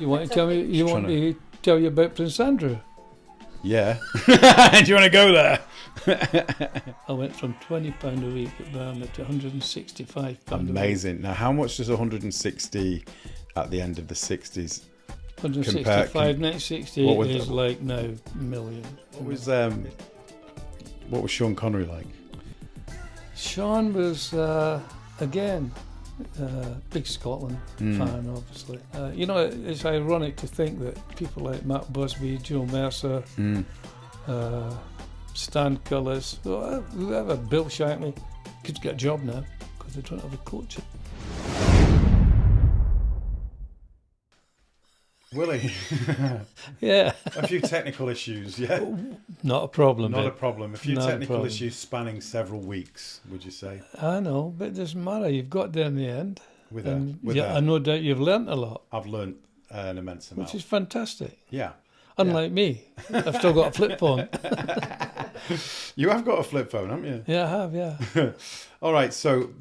You want to tell me? You want me to tell you about Prince Andrew? Yeah. Do you want to go there? I went from £20 a week at Burnley to £165 Amazing. Now, how much does 160 at the end of the 60s? 165 next 60 is like now millions. What was Sean Connery like? Sean was again big Scotland fan, obviously. It's ironic to think that people like Matt Busby, Joe Mercer, Stan Cullis, whoever, Bill Shankly, could get a job now because they don't have a coach. Willie. Yeah. A few technical issues, yeah? Not a problem. Not a problem. A few technical issues spanning several weeks, would you say? I know, but it doesn't matter. You've got there in the end. I no doubt you've learnt a lot. I've learnt an immense amount. Which is fantastic. Yeah. Unlike me. I've still got a flip phone. You have got a flip phone, haven't you? Yeah, I have, yeah. All right, so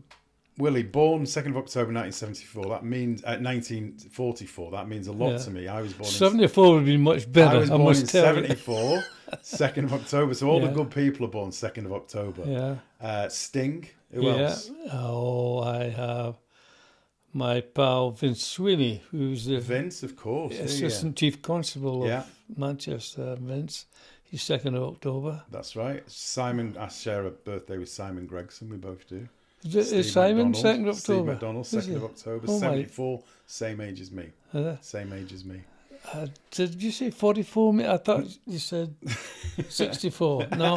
Willie, born 2nd of October 1974. That means 1944. That means a lot to me. I was born 74 would be much better. I was born in 74, 2nd of October. So all the good people are born 2nd of October. Yeah. Sting. Who else? Oh, I have my pal Vince Sweeney, who's the Vince, of course, Assistant Chief Constable of Manchester. Vince. He's 2nd of October. That's right. Simon, I share a birthday with Simon Gregson. We both do. Is Simon 2nd of October? Steve McDonald, 2nd of October, 74, same age as me. Same age as me. Did you say 44? I thought you said 64. No,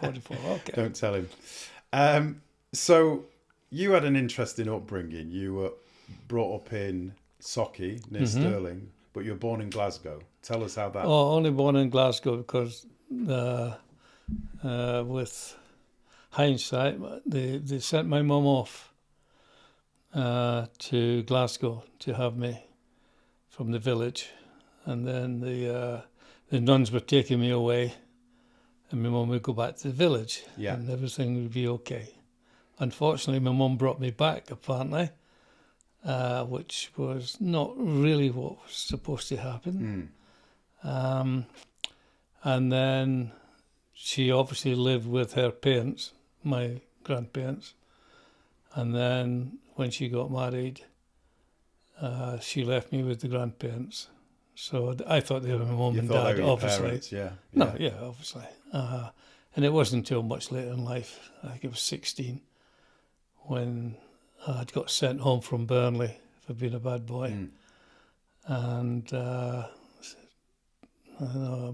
44. Okay. Don't tell him. So you had an interesting upbringing. You were brought up in Socky, near Stirling, but you were born in Glasgow. Tell us how that... Oh, only born in Glasgow because with hindsight, they sent my mum off to Glasgow to have me from the village, and then the nuns were taking me away, and my mum would go back to the village, and everything would be okay. Unfortunately, my mum brought me back, apparently, which was not really what was supposed to happen. And then she obviously lived with her parents, my grandparents, and then when she got married, she left me with the grandparents. So I thought they were my mum and dad, obviously. Parents, obviously. And it wasn't until much later in life, I think it was 16, when I'd got sent home from Burnley for being a bad boy. And I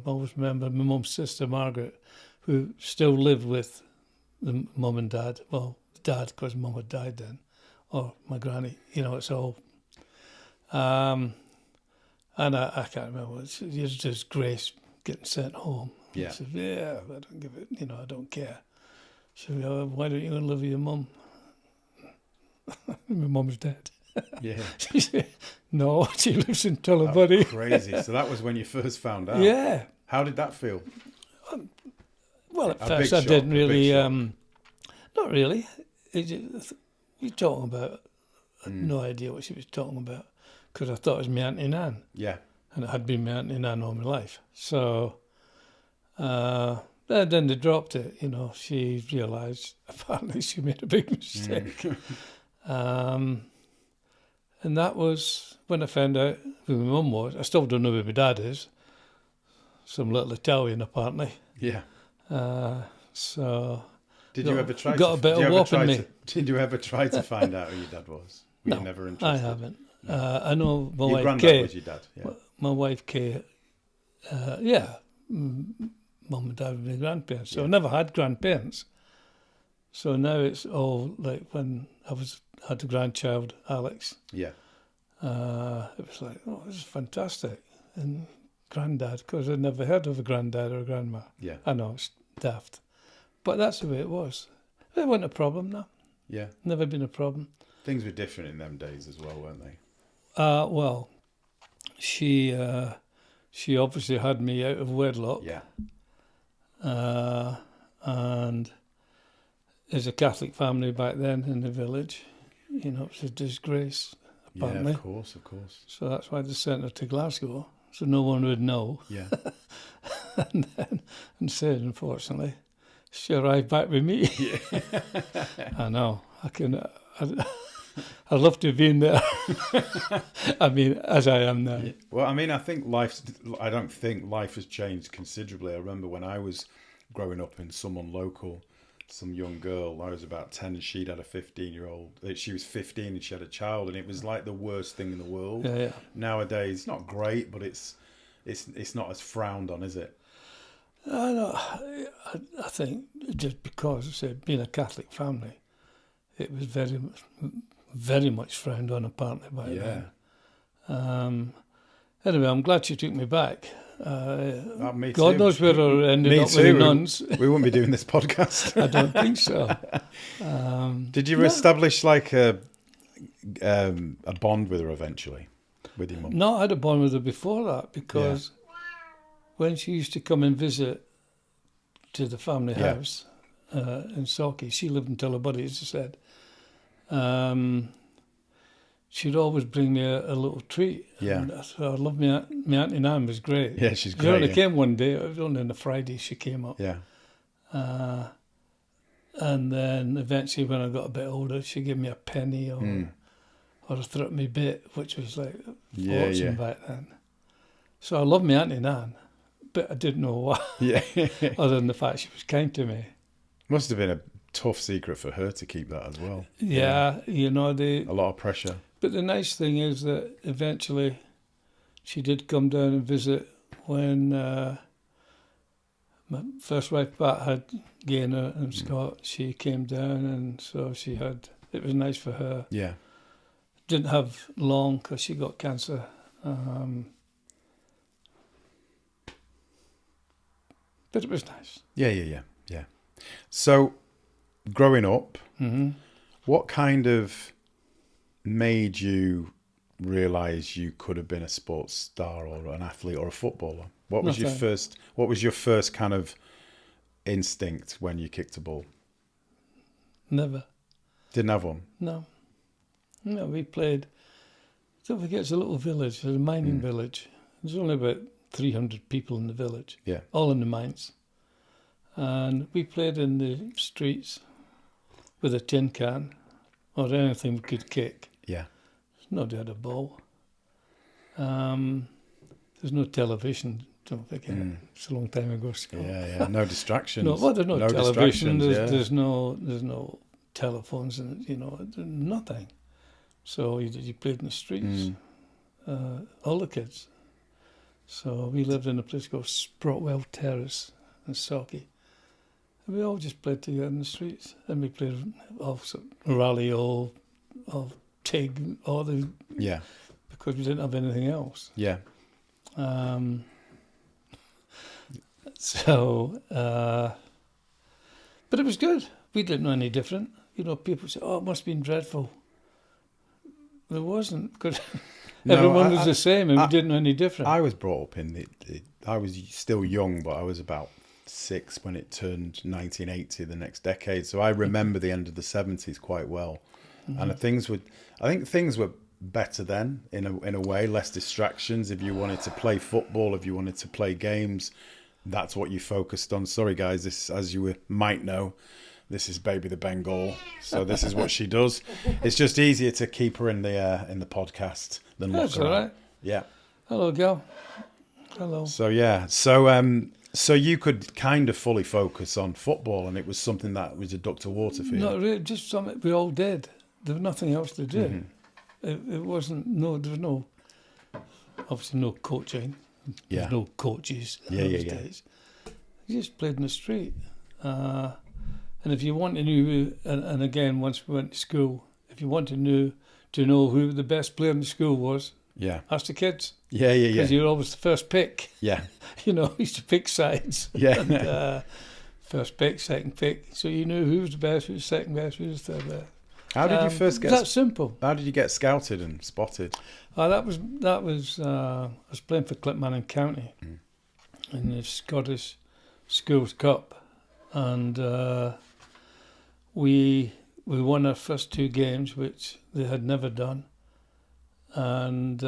always remember my mum's sister, Margaret, who still lived with the mum and dad. Well, dad, because mum had died then, or my granny. It's all. And I can't remember. It's just Grace getting sent home. Yeah. I said, I don't give it. I don't care. She said, why don't you go and live with your mum? My mum's dead. Yeah. She said, no, she lives in Tullibody. Crazy. So that was when you first found out. Yeah. How did that feel? Well, at first I didn't really, not really. You're talking about, I had no idea what she was talking about, because I thought it was my Auntie Nan. Yeah. And it had been my Auntie Nan all my life. So then they dropped it, she realised apparently she made a big mistake. And that was when I found out who my mum was. I still don't know who my dad is. Some little Italian, apparently. Yeah. So did you ever try? Got a bit of whoop in me. Did you ever try to find out who your dad was? Were you never interested? I haven't. No. I know my your wife Kay. Was your dad? Yeah. My wife Kay. Mum and dad were my grandparents. So I never had grandparents. So now it's all like when I had a grandchild, Alex. Yeah. It was like, oh, this is fantastic. And granddad, because I'd never heard of a granddad or a grandma. Yeah. I know, it's daft. But that's the way it was. It wasn't a problem, no. Yeah. Never been a problem. Things were different in them days as well, weren't they? Well, she obviously had me out of wedlock. Yeah. And as a Catholic family back then in the village, it was a disgrace. apparently. Yeah, of course. So that's why they sent her to Glasgow, so no one would know. Yeah. And then instead, unfortunately, she arrived back with me. Yeah. I know. I'd love to have been there. I mean, as I am now. Yeah. Well, I mean, I don't think life has changed considerably. I remember when I was growing up in someone local, some young girl, I was about 10 and she'd had a 15-year-old. She was 15 and she had a child, and it was like the worst thing in the world. Yeah. Nowadays, it's not great, but it's not as frowned on, is it? I know. I think just because, I said, being a Catholic family, it was very much frowned on apparently by then. Anyway, I'm glad she took me back. Me God too. knows where I ended up with the nuns. We wouldn't be doing this podcast. I don't think so. Did you establish like a bond with her eventually, with your mum? No, I had a bond with her before that, because when she used to come and visit to the family house in Sauchie, she lived in Tullibody, as I said. She'd always bring me a little treat. Yeah. And I loved my Auntie Nan was great. Yeah, she's She great. only came one day. It was only on a Friday she came up. Yeah. And then eventually when I got a bit older, she gave me a penny or a threepenny bit, which was like fortune back then. So I loved my Auntie Nan, but I didn't know why. Yeah. Other than the fact she was kind to me. Must have been a tough secret for her to keep that as well. Yeah, you know, a lot of pressure. But the nice thing is that eventually she did come down and visit when my first wife Pat had Gaynor and Scott. She came down, and so it was nice for her. Yeah. Didn't have long because she got cancer. But it was nice. Yeah. So, growing up, what kind of made you realise you could have been a sports star or an athlete or a footballer? What was your first kind of instinct when you kicked a ball? Never. Didn't have one? No, we played. Don't forget, it's a little village. It's a mining village. There's only about 300 people in the village. Yeah. All in the mines. And we played in the streets with a tin can or anything we could kick. Yeah. Nobody had a ball. There's no television, don't forget. It's a long time ago. Scott. Yeah. No distractions. There's no television. There's There's no telephones, and nothing. So you played in the streets. All the kids. So we lived in a place called Sprotwell Terrace in Sauchie. And we all just played together in the streets. And we played rally or TIG, all the... Yeah. Because we didn't have anything else. Yeah. But it was good. We didn't know any different. People say, it must have been dreadful. It wasn't, because everyone was the same, and we didn't know any different. I was brought up in I was still young, but I was about 6 when it turned 1980, the next decade. So I remember the end of the 70s quite well. And I think things were better then, in a way, less distractions. If you wanted to play football, if you wanted to play games, that's what you focused on. Sorry guys, this, as you might know, this is Baby the Bengal, so this is what she does. It's just easier to keep her in the podcast than lock her out. All right. Yeah. Hello, girl. Hello. So yeah, so you could kind of fully focus on football, and it was something that was a duck to water for you. Not really, just something we all did. There was nothing else to do. It wasn't. There was no. Obviously, no coaching. Yeah. There's no coaches. Yeah. Days. You just played in the street. And if you want to know, and again, once we went to school, if you want to know who the best player in the school was, ask the kids. Yeah. Because you're always the first pick. Yeah. Used to pick sides. Yeah. And, first pick, second pick. So you knew who was the best, who was the second best, who was the third best. How did you first get? That's simple. How did you get scouted and spotted? That was. I was playing for Clipmannon County in the Scottish Schools Cup, and we won our first 2 games, which they had never done, and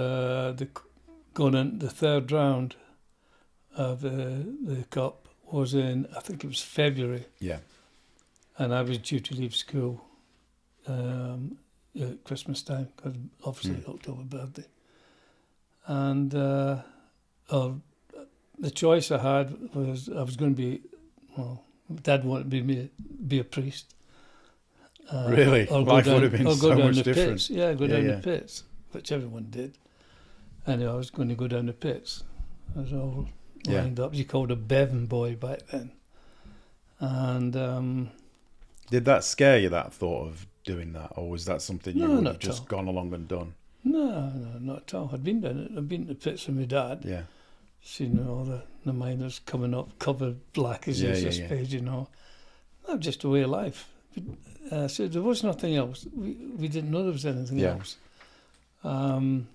going into the third round of the cup was in, I think it was February. Yeah. And I was due to leave school at Christmas time, because obviously October birthday. And the choice I had was I was going to be, Dad wanted me to be a priest. Really? Life would have been so much different. Pits. Yeah, go down the pits, which everyone did. Anyway, I was going to go down the pits. I was all lined up. You called a Bevan boy back then. And did that scare you, that thought of doing that, or was that something you would have just gone along and done? No, not at all. I'd been down it. I'd been to the pits with my dad. Yeah. Seen all the miners coming up, covered black as this page, you know. Not just a way of life. So there was nothing else. We didn't know there was anything else. And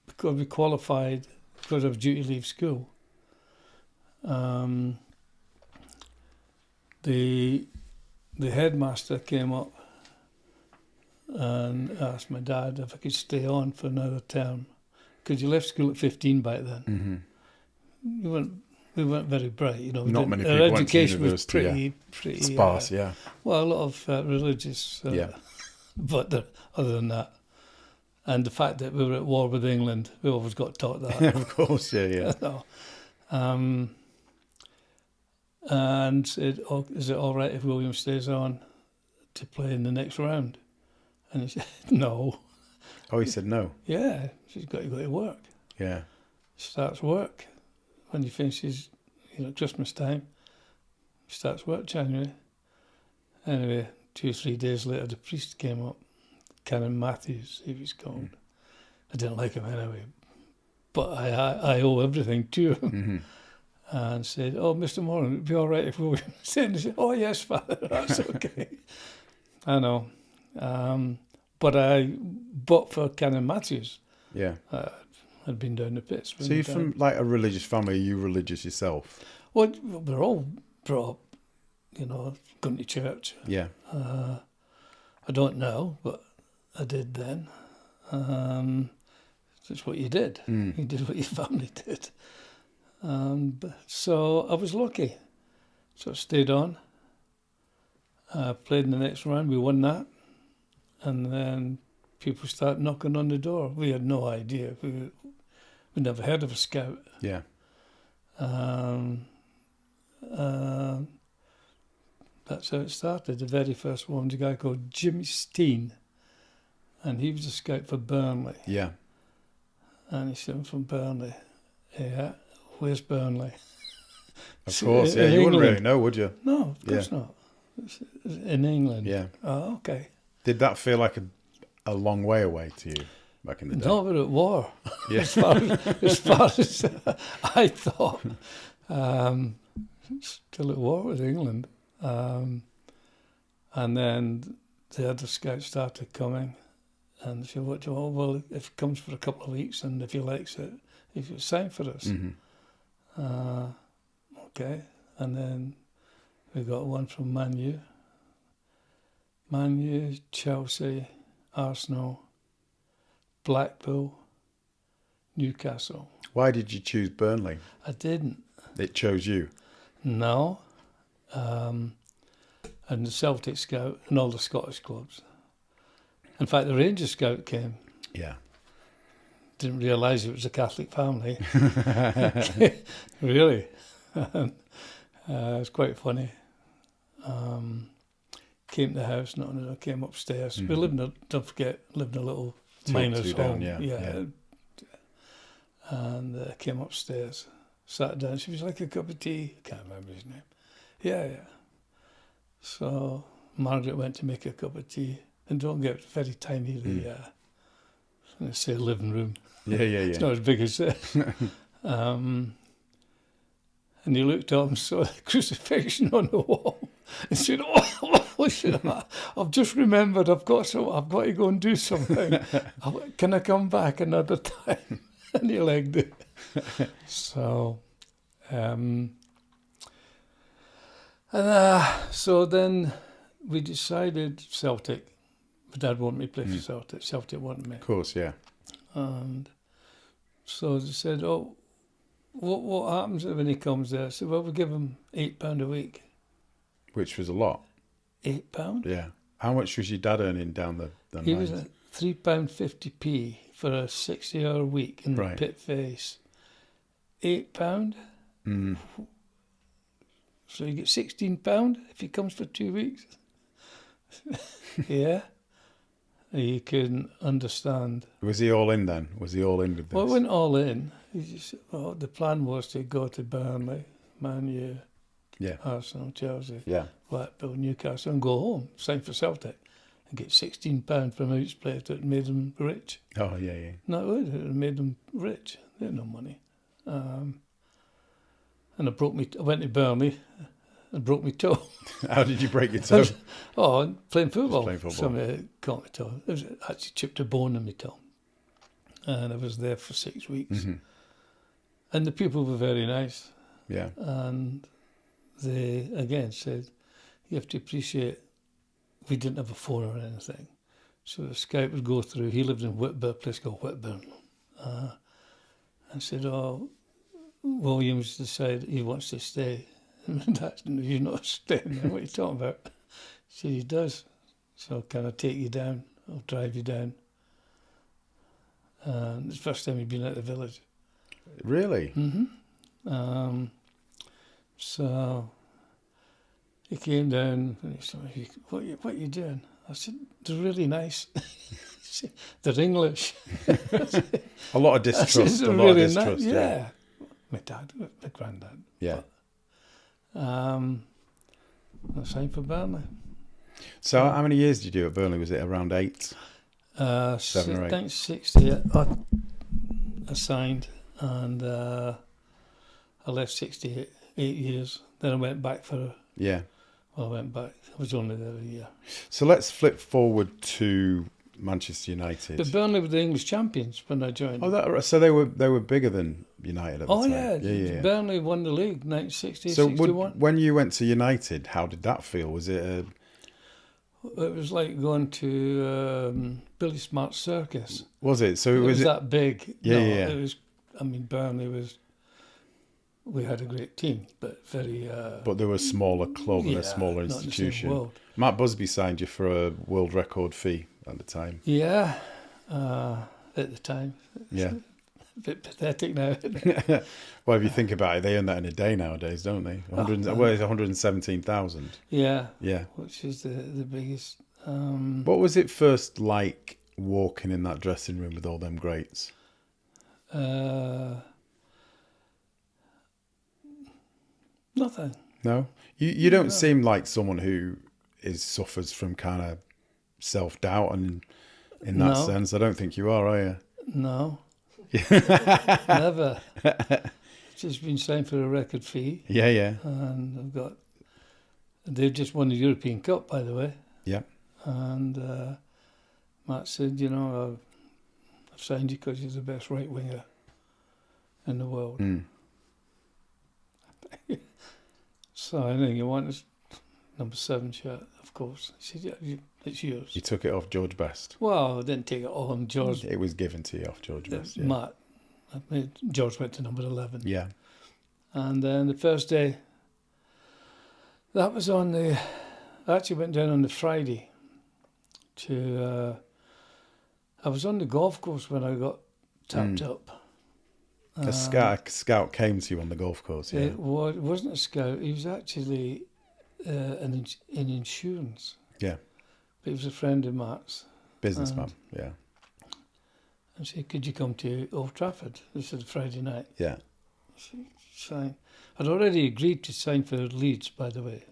because we qualified, because I was due to leave school, the headmaster came up and asked my dad if I could stay on for another term, because you left school at 15 back then. Mm-hmm. We weren't very bright, you know. Not many our people education went to university, was pretty sparse, Well, a lot of religious, but other than that, and the fact that we were at war with England, we always got taught that. Of course, yeah. No. And said, is it all right if William stays on to play in the next round? And he said, no. Oh, he said no? Yeah, she's got to go to work. Yeah. Starts work when he finishes, Christmas time. Starts work January. Anyway, 2 or 3 days later, the priest came up, Canon Matthews, he was called. I didn't like him anyway, but I owe everything to him. Mm-hmm. And said, Mr. Morgan, it'd be all right if William stayed. And he said, yes, Father, that's okay. I know. But for Canon Matthews, I'd been down the pits. So you're from like a religious family. Are you religious yourself? Well, we're all brought up, going to church. Yeah. I don't know, but I did then. That's what you did. You did what your family did. So I was lucky. So I stayed on. Played in the next round. We won that. And then people started knocking on the door. We had no idea. We never heard of a scout. Yeah. That's how it started. The very first one was a guy called Jimmy Steen. And he was a scout for Burnley. Yeah. And he said, I'm from Burnley. Yeah. Where's Burnley? Of course, yeah. You wouldn't really know, would you? No, of course not. It's in England. Yeah. Oh, okay. Did that feel like a long way away to you back in the day? No, we were at war. Yeah. as far as I thought. Still at war with England. And then the other scouts started coming. And they said, what do you want? Well, if it comes for a couple of weeks and if he likes it, if you sign for us. Mm-hmm. Okay. And then we got one from Man U, Chelsea, Arsenal, Blackpool, Newcastle. Why did you choose Burnley? I didn't. It chose you? No. And the Celtic Scout and all the Scottish clubs. In fact, the Rangers Scout came. Yeah. Didn't realise it was a Catholic family. Really. It was quite funny. Came to the house, came upstairs. Mm-hmm. We lived in a little miner's home. Yeah. And came upstairs, sat down. She was like, a cup of tea. Can't remember his name. Yeah. So Margaret went to make a cup of tea. And don't get very tiny, I'm going to say living room. Yeah. It's not as big as this. And he looked up and saw the crucifixion on the wall and said, I've just remembered I've got to go and do something. Can I come back another time? And he legged it. So, so then we decided Celtic. My dad wanted me to play for Celtic. Celtic wanted me. Of course, yeah. And so they said, "Oh, what happens when he comes there?" I said, "Well, we give him £8 a week." Which was a lot. £8? Yeah. How much was your dad earning down the He mines? was at £3.50p for a 60-hour week in the Right. pit face. £8? Mm. So you get £16 if he comes for 2 weeks? Yeah. He couldn't understand. Was he all in then? Was he all in with this? Well, it went all in. The plan was to go to Burnley, Man U, Yeah. Arsenal, Chelsea, Yeah. Blackpool, Newcastle, and go home, sign for Celtic, and get £16 from a player that made them rich. Oh, yeah, yeah. No, it made them rich. They had no money. And I went to Burnley and broke my toe. How did you break your toe? Playing football. Playing football. Somebody caught my toe. It was actually chipped a bone in my toe. And I was there for 6 weeks. Mm-hmm. And the people were very nice. Yeah. And they, again, said, you have to appreciate we didn't have a phone or anything. So the scout would go through. He lived in Whitburn, a place called Whitburn. And said, Williams decided he wants to stay. You're not staying there. What are you talking about? He said, he does. So can I take you down? I'll drive you down. It's the first time he'd been out of the village. Really? Mm-hmm. So he came down and he said, what are you doing? I said, they're really nice. He said, they're English. A lot of distrust. Said, a lot really of distrust. yeah. My dad, my granddad. Yeah. I signed for Burnley. So how many years did you do at Burnley? Was it around 8? 7 or 8? I think 60. I signed and I left 68 years. Then I went back for Yeah. I went back. I was only there a year. So let's flip forward to Manchester United. But Burnley were the English champions when I joined. So they were bigger than United at the time. Yeah. Burnley won the league 1960, So 61. when you went to United, how did that feel? Was it It was like going to Billy Smart's circus. Was it? So It was that big. Yeah, no, yeah. It was. I mean, Burnley was. We had a great team, but very. But they were a smaller club and a smaller not in the same institution. world. Matt Busby signed you for a world record fee at the time. Yeah, at the time. Yeah. A bit pathetic now. Well, if you think about it, they earn that in a day nowadays, don't they? Well, it's 117,000. Yeah. Yeah. Which is the biggest. What was it first like walking in that dressing room with all them greats? Nothing. No? You don't seem like someone who suffers from kind of self-doubt and in that sense. I don't think you are you? No. Never. Just been signed for a record fee. Yeah. And they've just won the European Cup, by the way. Yeah. And Matt said, I've signed you because you're the best right winger in the world. Mm. So anything you want is number 7 shirt, of course. He said, yeah, it's yours. You took it off George Best. Well, I didn't take it all on George. It was given to you off George Best. Yeah. Matt. George went to number 11. Yeah. And then the first day, that was I actually went down on the Friday I was on the golf course when I got tapped up. A scout came to you on the golf course, yeah? It wasn't a scout. He was actually in insurance. Yeah. But he was a friend of Matt's. Businessman, yeah. And said, could you come to Old Trafford? This is Friday night. Yeah. Sign. I'd already agreed to sign for Leeds, by the way.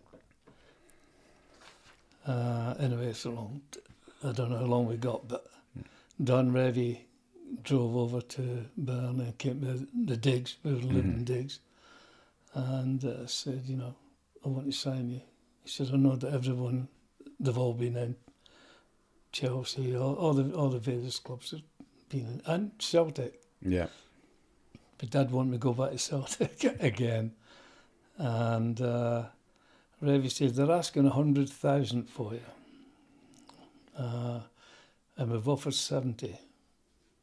Anyway, it's I don't know how long we got, but Don Revy drove over to Burnley and came to the digs. We were living in digs. And said, I want to sign you. He said, I know that everyone, they've all been in Chelsea, all the various clubs have been in, and Celtic. Yeah. But Dad wanted me to go back to Celtic again. And Revy said, they're asking 100,000 for you. and we've offered 70,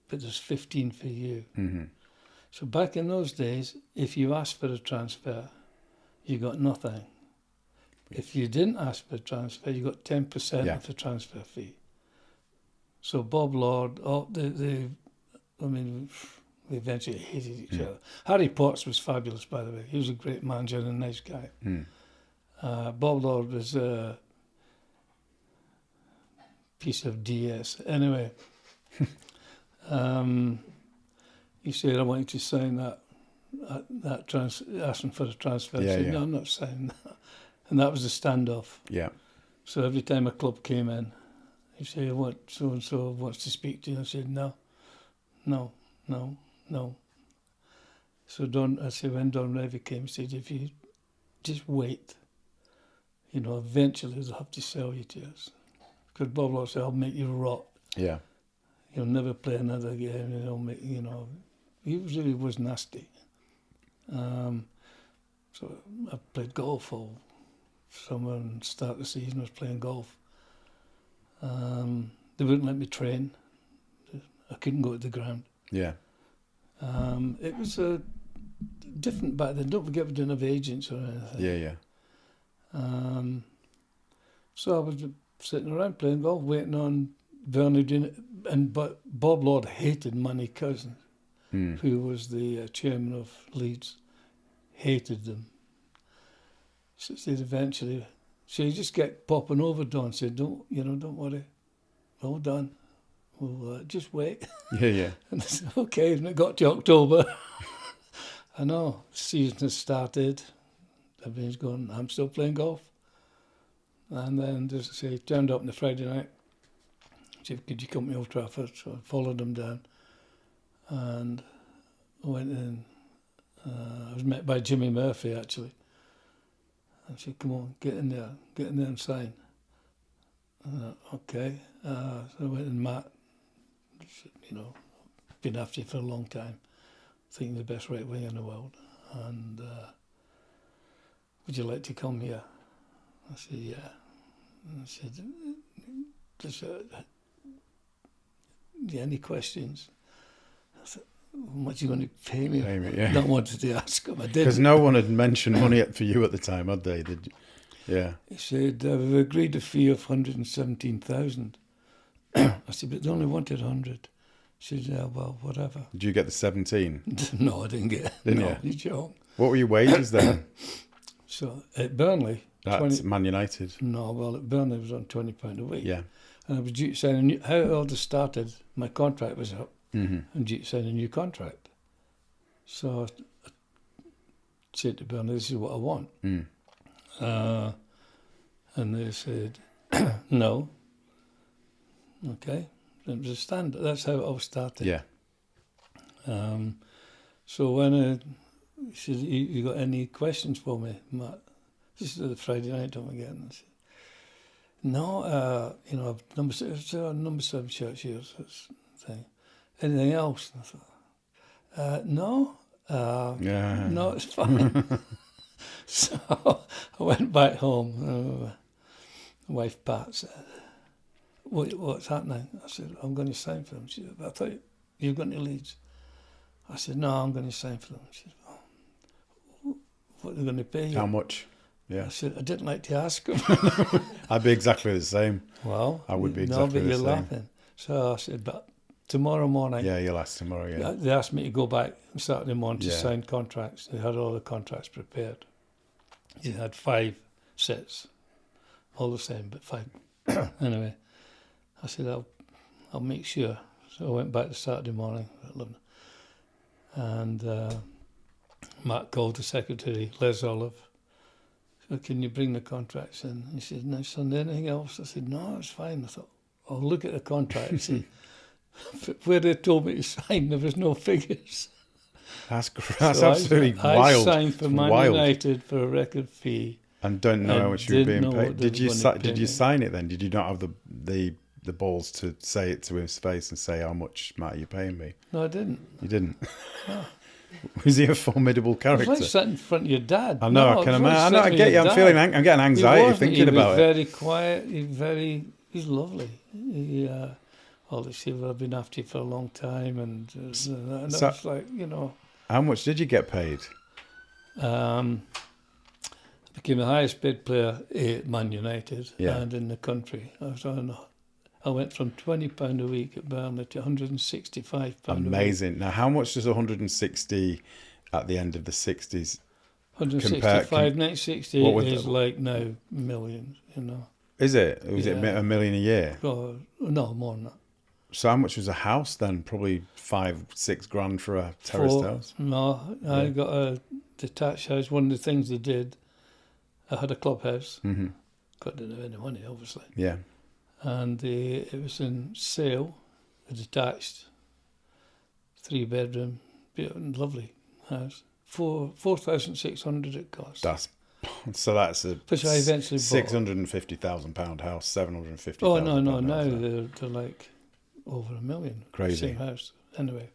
but there's 15 for you. Mm-hmm. So back in those days, if you asked for a transfer, you got nothing. If you didn't ask for a transfer, you got 10% of the transfer fee. So Bob Lord, they eventually hated each other. Harry Potts was fabulous, by the way. He was a great manager and a nice guy. Bob Lord was a piece of DS. Anyway, he said, I want you to sign that asking for a transfer. I said, no, I'm not signing that. And that was the standoff. Yeah. So every time a club came in, he'd say, what, so-and-so wants to speak to you. I said, no. So when Don Revy came, he said, if you just wait, eventually they'll have to sell you to us. Because Bob Lord said, I'll make you rot. Yeah. You'll never play another game. He really was nasty. So I played golf all summer and start of the season I was playing golf. They wouldn't let me train. I couldn't go to the ground. Yeah. It was different back then. Don't forget we didn't have agents or anything. Yeah. So I was sitting around playing golf, waiting on Burnley doing it. But Bob Lord hated Manny Cousins, who was the chairman of Leeds. Hated them. So said eventually, so you just get popping over, Don. Said, don't worry. All done. We'll just wait. Yeah. And I said, okay. And it got to October. I know, the season has started. Everything's going, I'm still playing golf. And then, just to say, turned up on the Friday night. Said, could you come to Old Trafford? So I followed him down. And I went in. I was met by Jimmy Murphy, actually. I said, come on, get in there and sign. Okay. So I went and Matt, been after you for a long time, thinking the best right winger in the world. And would you like to come here? I said, yeah. And I said, any questions? I said, how much are you going to pay me? Yeah. I wanted to ask him. I did. Because no one had mentioned money for you at the time, had they? Did you? Yeah. He said, we've agreed a fee of 117,000. I said, but they only wanted 100. She said, yeah, well, whatever. Did you get the 17? No, I didn't get it. Didn't you? You joke. What were your wages then? So at Burnley. That's Man United. No, well, at Burnley it was on £20 a week. Yeah. And I was due to sign how it all just started, my contract was up. I'm due to sign a new contract. So I said to Burnley, this is what I want. And they said, no. Okay. It was a standard. That's how it all started. Yeah. So when he said, you got any questions for me, Matt? This is the Friday night, don't forget. And I said, no, I've number 7 shirts here. So it's thing. Anything else? And I thought, no. No, it's fine. So I went back home. My wife Pat said, what's happening? I said, I'm going to sign for them. She said, I thought you were going to Leeds. I said, no, I'm going to sign for them. She said, what are they going to pay you? How much? Yeah. I said, I didn't like to ask them. I'd be exactly the same. Well, I would be exactly the same. No, but you're laughing. So I said, but tomorrow morning. Yeah, you'll ask tomorrow, yeah. They asked me to go back Saturday morning to sign contracts. They had all the contracts prepared. They had 5 sets, all the same, but 5. Anyway, I said, I'll make sure. So I went back to Saturday morning at 11. And Matt called the secretary, Les Olive. So, can you bring the contracts in? He said, no, Sunday, anything else? I said, no, it's fine. I thought, I'll look at the contract and see. Where they told me to sign, there was no figures. That's absolutely wild. I signed for Man United for a record fee. And don't know how much you were being paid. Did you sign it then? Did you not have the balls to say it to his face and say, how much, Matt, are you paying me? No, I didn't. You didn't? No. Was he a formidable character? It was like sitting in front of your dad. I know, I can imagine. I know, I get you. I'm getting anxiety thinking about it. He was very quiet. He's lovely. He, obviously, I've been after you for a long time, and I So- was like, you know, How much did you get paid? I became the highest paid player at Man United Yeah. and in the country. I went from £20 a week at Burnley to £165 a week. Amazing. Now, how much does 160 at the end of the 60s? 165, 1968 what would is that- like now millions, you know. Is it? Was it Yeah. $1 million a year? Oh, no, more than that. So how much was a house then? Probably 5-6 grand for a terraced house. No, I Yeah. got a detached house. One of the things they did, I had a clubhouse. Mm-hmm. Didn't have any money, obviously. Yeah. And it was in sale, a detached, 3-bedroom, lovely house. 4,600 it cost. That's a Which I eventually bought. £650,000 house, $750,000. Oh, no, now house. they're like over $1 million. Crazy. Same house. Anyway.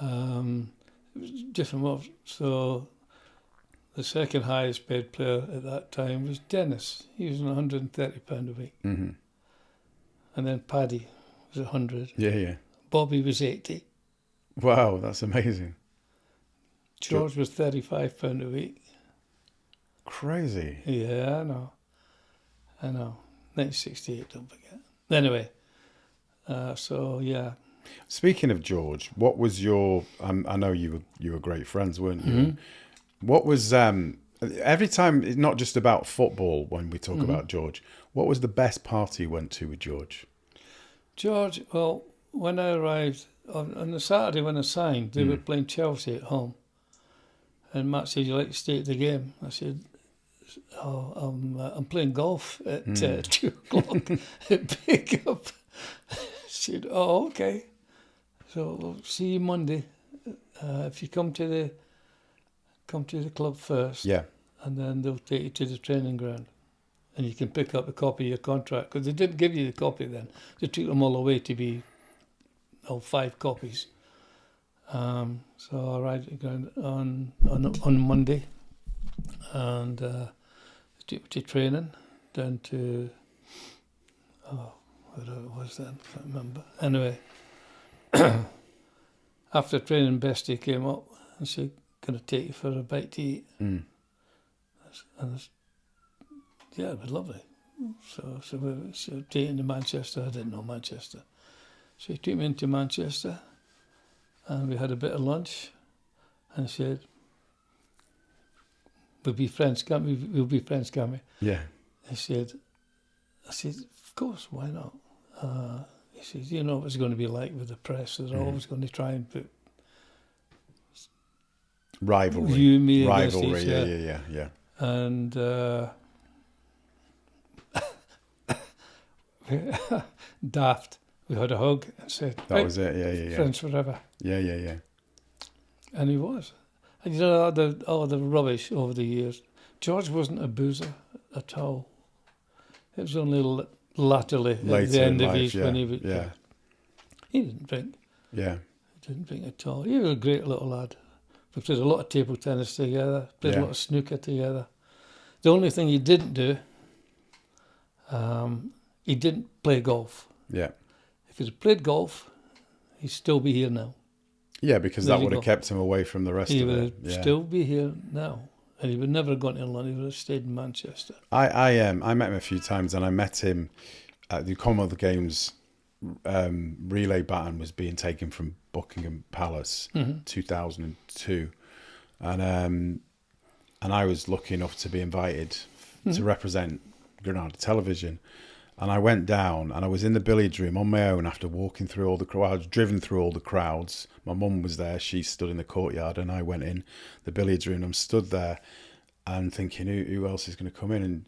It was different moves. So the second highest paid player at that time was Dennis. He was on £130 a week. Mm-hmm. And then Paddy was 100. Yeah, yeah. Bobby was 80. Wow, that's amazing. George was £35 a week. Crazy. Yeah, I know. 1968, don't forget. Anyway, so yeah. Speaking of George, what was your? I know you were great friends, weren't you? Mm-hmm. What was every time? It's not just about football when we talk about George. What was the best party you went to with George? George, well, when I arrived on the Saturday when I signed, they were playing Chelsea at home, and Matt said, "You like to stay at the game?" I said, "Oh, I'm playing golf at 2:00 at Pickup." She said, "Oh, okay. So we'll see you Monday. If you come to the club first, Yeah. and then they'll take you to the training ground, and you can pick up a copy of your contract because they didn't give you the copy then. They took them all away to be 5 copies. So I arrived at the ground on Monday, and to training down to where it was then, I can't remember. Anyway, after training, Bestie came up and said, "Can I take you for a bite to eat?" Mm. And yeah, it was lovely. So we taken to Manchester. I didn't know Manchester. So he took me into Manchester, and we had a bit of lunch, and he said, "We'll be friends, can't we? We'll be friends, can't we?" Yeah. I said, "Of course, why not?" He says, "You know what it's going to be like with the press. They're always going to try and put Rivalry. you and me against Rivalry. each other." Yeah. And daft. We had a hug and said, That was it. Yeah. friends forever." Yeah. And he was. And you know, all the rubbish over the years. George wasn't a boozer at all. It was only latterly Later at the end in of life, his when he was. yeah. He didn't drink. Yeah. He didn't drink at all. He was a great little lad. We played a lot of table tennis together, played a lot of snooker together. The only thing he didn't do, he didn't play golf. Yeah. If he'd played golf, he'd still be here now. Yeah, because There that you would have go. kept him away from the rest He of would it. have Yeah. still be here now. And he would never have gone to London, he would have stayed in Manchester. I met him a few times, and I met him at the Commonwealth Games. Relay baton was being taken from Buckingham Palace, 2002, and I was lucky enough to be invited to represent Granada Television. And I went down, and I was in the billiards room on my own after walking through all the crowds. I was driven through all the crowds. My mum was there; she stood in the courtyard, and I went in the billiards room. I'm stood there, and thinking, who else is going to come in? And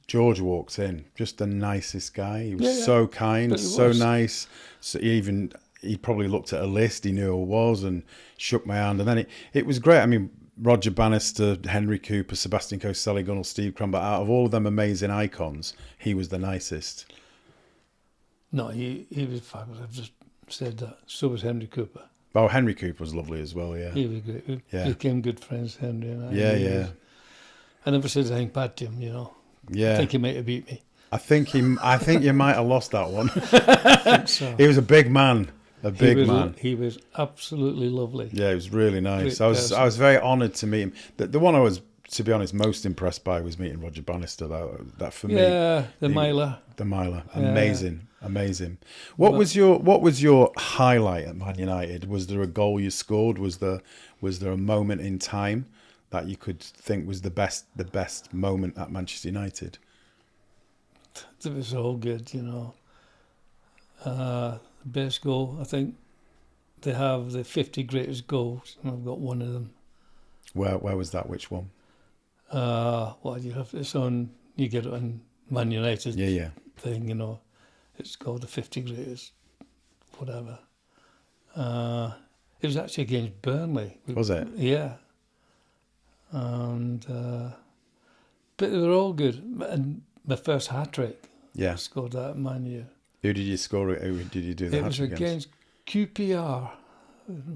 George walked in, just the nicest guy. He was so kind, But he so was. nice. So he probably looked at a list, he knew who I was, and shook my hand. And then it was great. I mean, Roger Bannister, Henry Cooper, Sebastian Coe, Sally Gunnell, Steve Cranber, out of all of them amazing icons, he was the nicest. No, he was fabulous. I've just said that. So was Henry Cooper. Oh, Henry Cooper was lovely as well, yeah. He was great. We Yeah. became good friends, Henry and I. Yeah, He yeah. was- I never said anything bad to him, you know. I Yeah. think he might have beat me. I think you might have lost that one. I think so. He was a big man. A big man. He was absolutely lovely. Yeah, he was really nice. Great I was very honoured to meet him. The one I was, to be honest, most impressed by was meeting Roger Bannister. That for me. Yeah, the miler. The miler. Amazing. Yeah. Amazing. What was your highlight at Man United? Was there a goal you scored? Was there a moment in time that you could think was the best moment at Manchester United? It was all good, you know. Best goal, I think they have the 50 greatest goals, and I've got one of them. Where was that? Which one? Well, you have it's on. You get it on Man United. Yeah. Thing, you know. It's called the 50 greatest, whatever. It was actually against Burnley. Was it? Yeah. And but they were all good. And my first hat trick. Yeah. I scored that at Man U. Who did you score? Who did you do that? It was against QPR.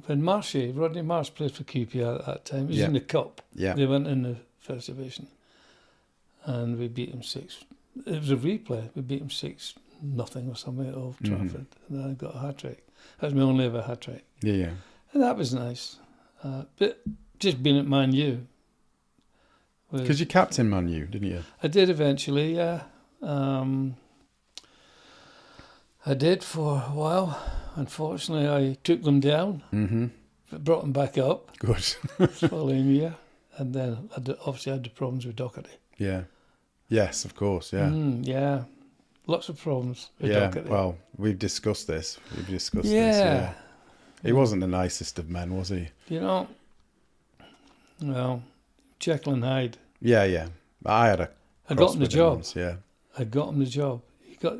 When Rodney Marsh played for QPR at that time. It was in the Cup. Yeah. They went in the First Division. And we beat them 6. It was a replay. We beat them 6-0 or something at Old Trafford. And then I got a hat trick. That was my only ever hat trick. Yeah. And that was nice. But just being at Man U. Because you captained Man U, didn't you? I did eventually, yeah. I did for a while. Unfortunately, I took them down, but brought them back up. Good. Following year, and then obviously had the problems with Doherty. Yeah. Yes, of course. Yeah. Yeah. Lots of problems with Doherty. Well, we've discussed this. This. Yeah. He wasn't the nicest of men, was he? You know. Well, Jekyll and Hyde. Yeah. I got him the job. Once, yeah. I got him the job.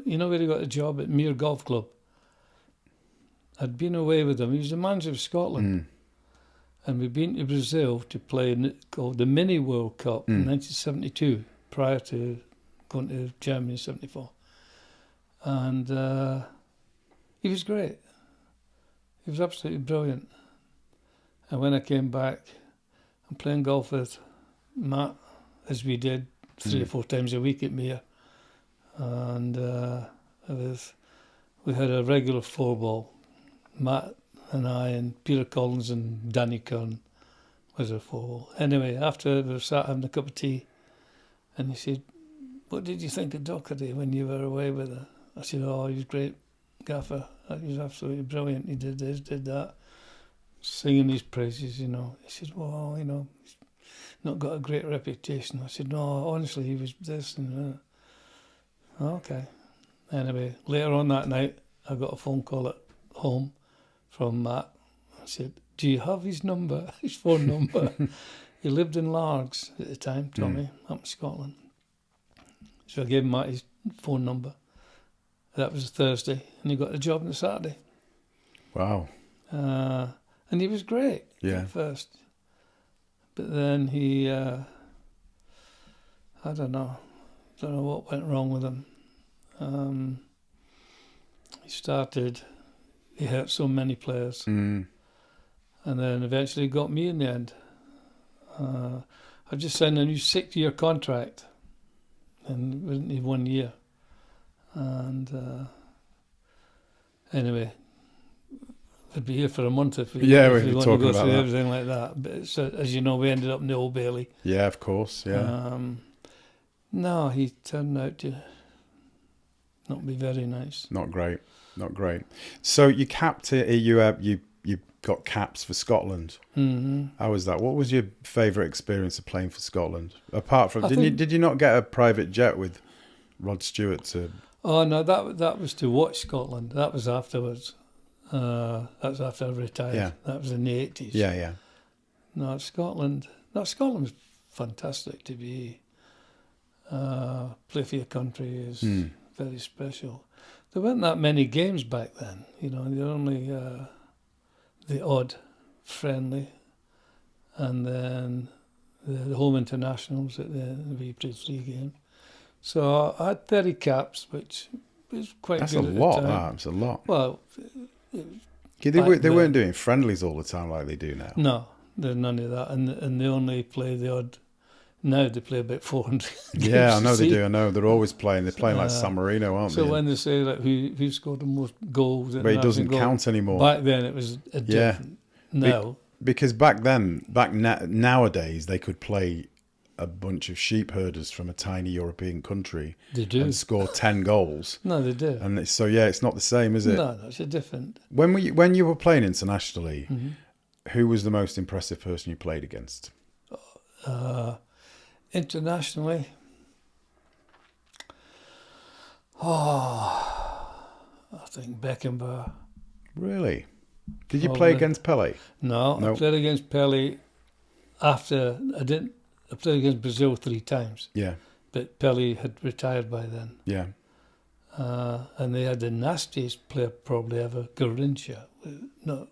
You know where he got the job? At Mere Golf Club. I'd been away with him. He was the manager of Scotland. And we'd been to Brazil to play called the Mini World Cup in 1972, prior to going to Germany in 74. And he was great. He was absolutely brilliant. And when I came back, I'm playing golf with Matt, as we did 3 or 4 times a week at Mere. And we had a regular 4-ball. Matt and I and Peter Collins and Danny Kern was a 4-ball. Anyway, after we sat having a cup of tea, and he said, "What did you think of Doherty when you were away with her?" I said, "Oh, he was great, gaffer. He was absolutely brilliant. He did this, did that." Singing his praises, you know. He said, "Well, you know, he's not got a great reputation." I said, "No, honestly, he was this and that." Okay. Anyway, later on that night, I got a phone call at home from Matt. I said, "Do you have his number, his phone number?" He lived in Largs at the time, Tommy, up in Scotland. So I gave him Matt his phone number. That was a Thursday, and he got a job on a Saturday. Wow. And he was great at first. But then he, I don't know what went wrong with him. He hurt so many players. And then eventually got me in the end. I just signed a new 6-year contract, and it wasn't even 1 year. And anyway, I'd be here for a month if we want to go through everything like that. But as you know, we ended up in the Old Bailey. Yeah, of course. Yeah. No, he turned out to not be very nice. Not great. So you you got caps for Scotland. How was that? What was your favourite experience of playing for Scotland? Apart from, did you not get a private jet with Rod Stewart to? Oh no, that was to watch Scotland. That was afterwards. That was after I retired. Yeah. That was in the 80s. Yeah. No, Scotland was fantastic to be. Play for your country is very special. There weren't that many games back then. You know, there were only the odd friendly, and then the home internationals at the end. We played 3 games. So I had 30 caps, which was quite good at the time. That's a lot. Well, they weren't doing friendlies all the time like they do now. No, there's none of that, and they only play the odd Now they play about 400 games. Yeah, I know they do. I know they're always playing. They're playing like San Marino, aren't they? So when they say that who scored the most goals, but it doesn't count anymore. Back then it was a different. Now, because nowadays they could play a bunch of sheep herders from a tiny European country. They do. And score 10 goals. No, they do. And so it's not the same, is it? No, it's a different. When you were playing internationally, who was the most impressive person you played against? Internationally, I think Beckenbauer. Really? Did you play against Pelé? No, I played against Pelé after I played against Brazil 3 times. Yeah. But Pelé had retired by then. Yeah. And they had the nastiest player probably ever, Garrincha. Not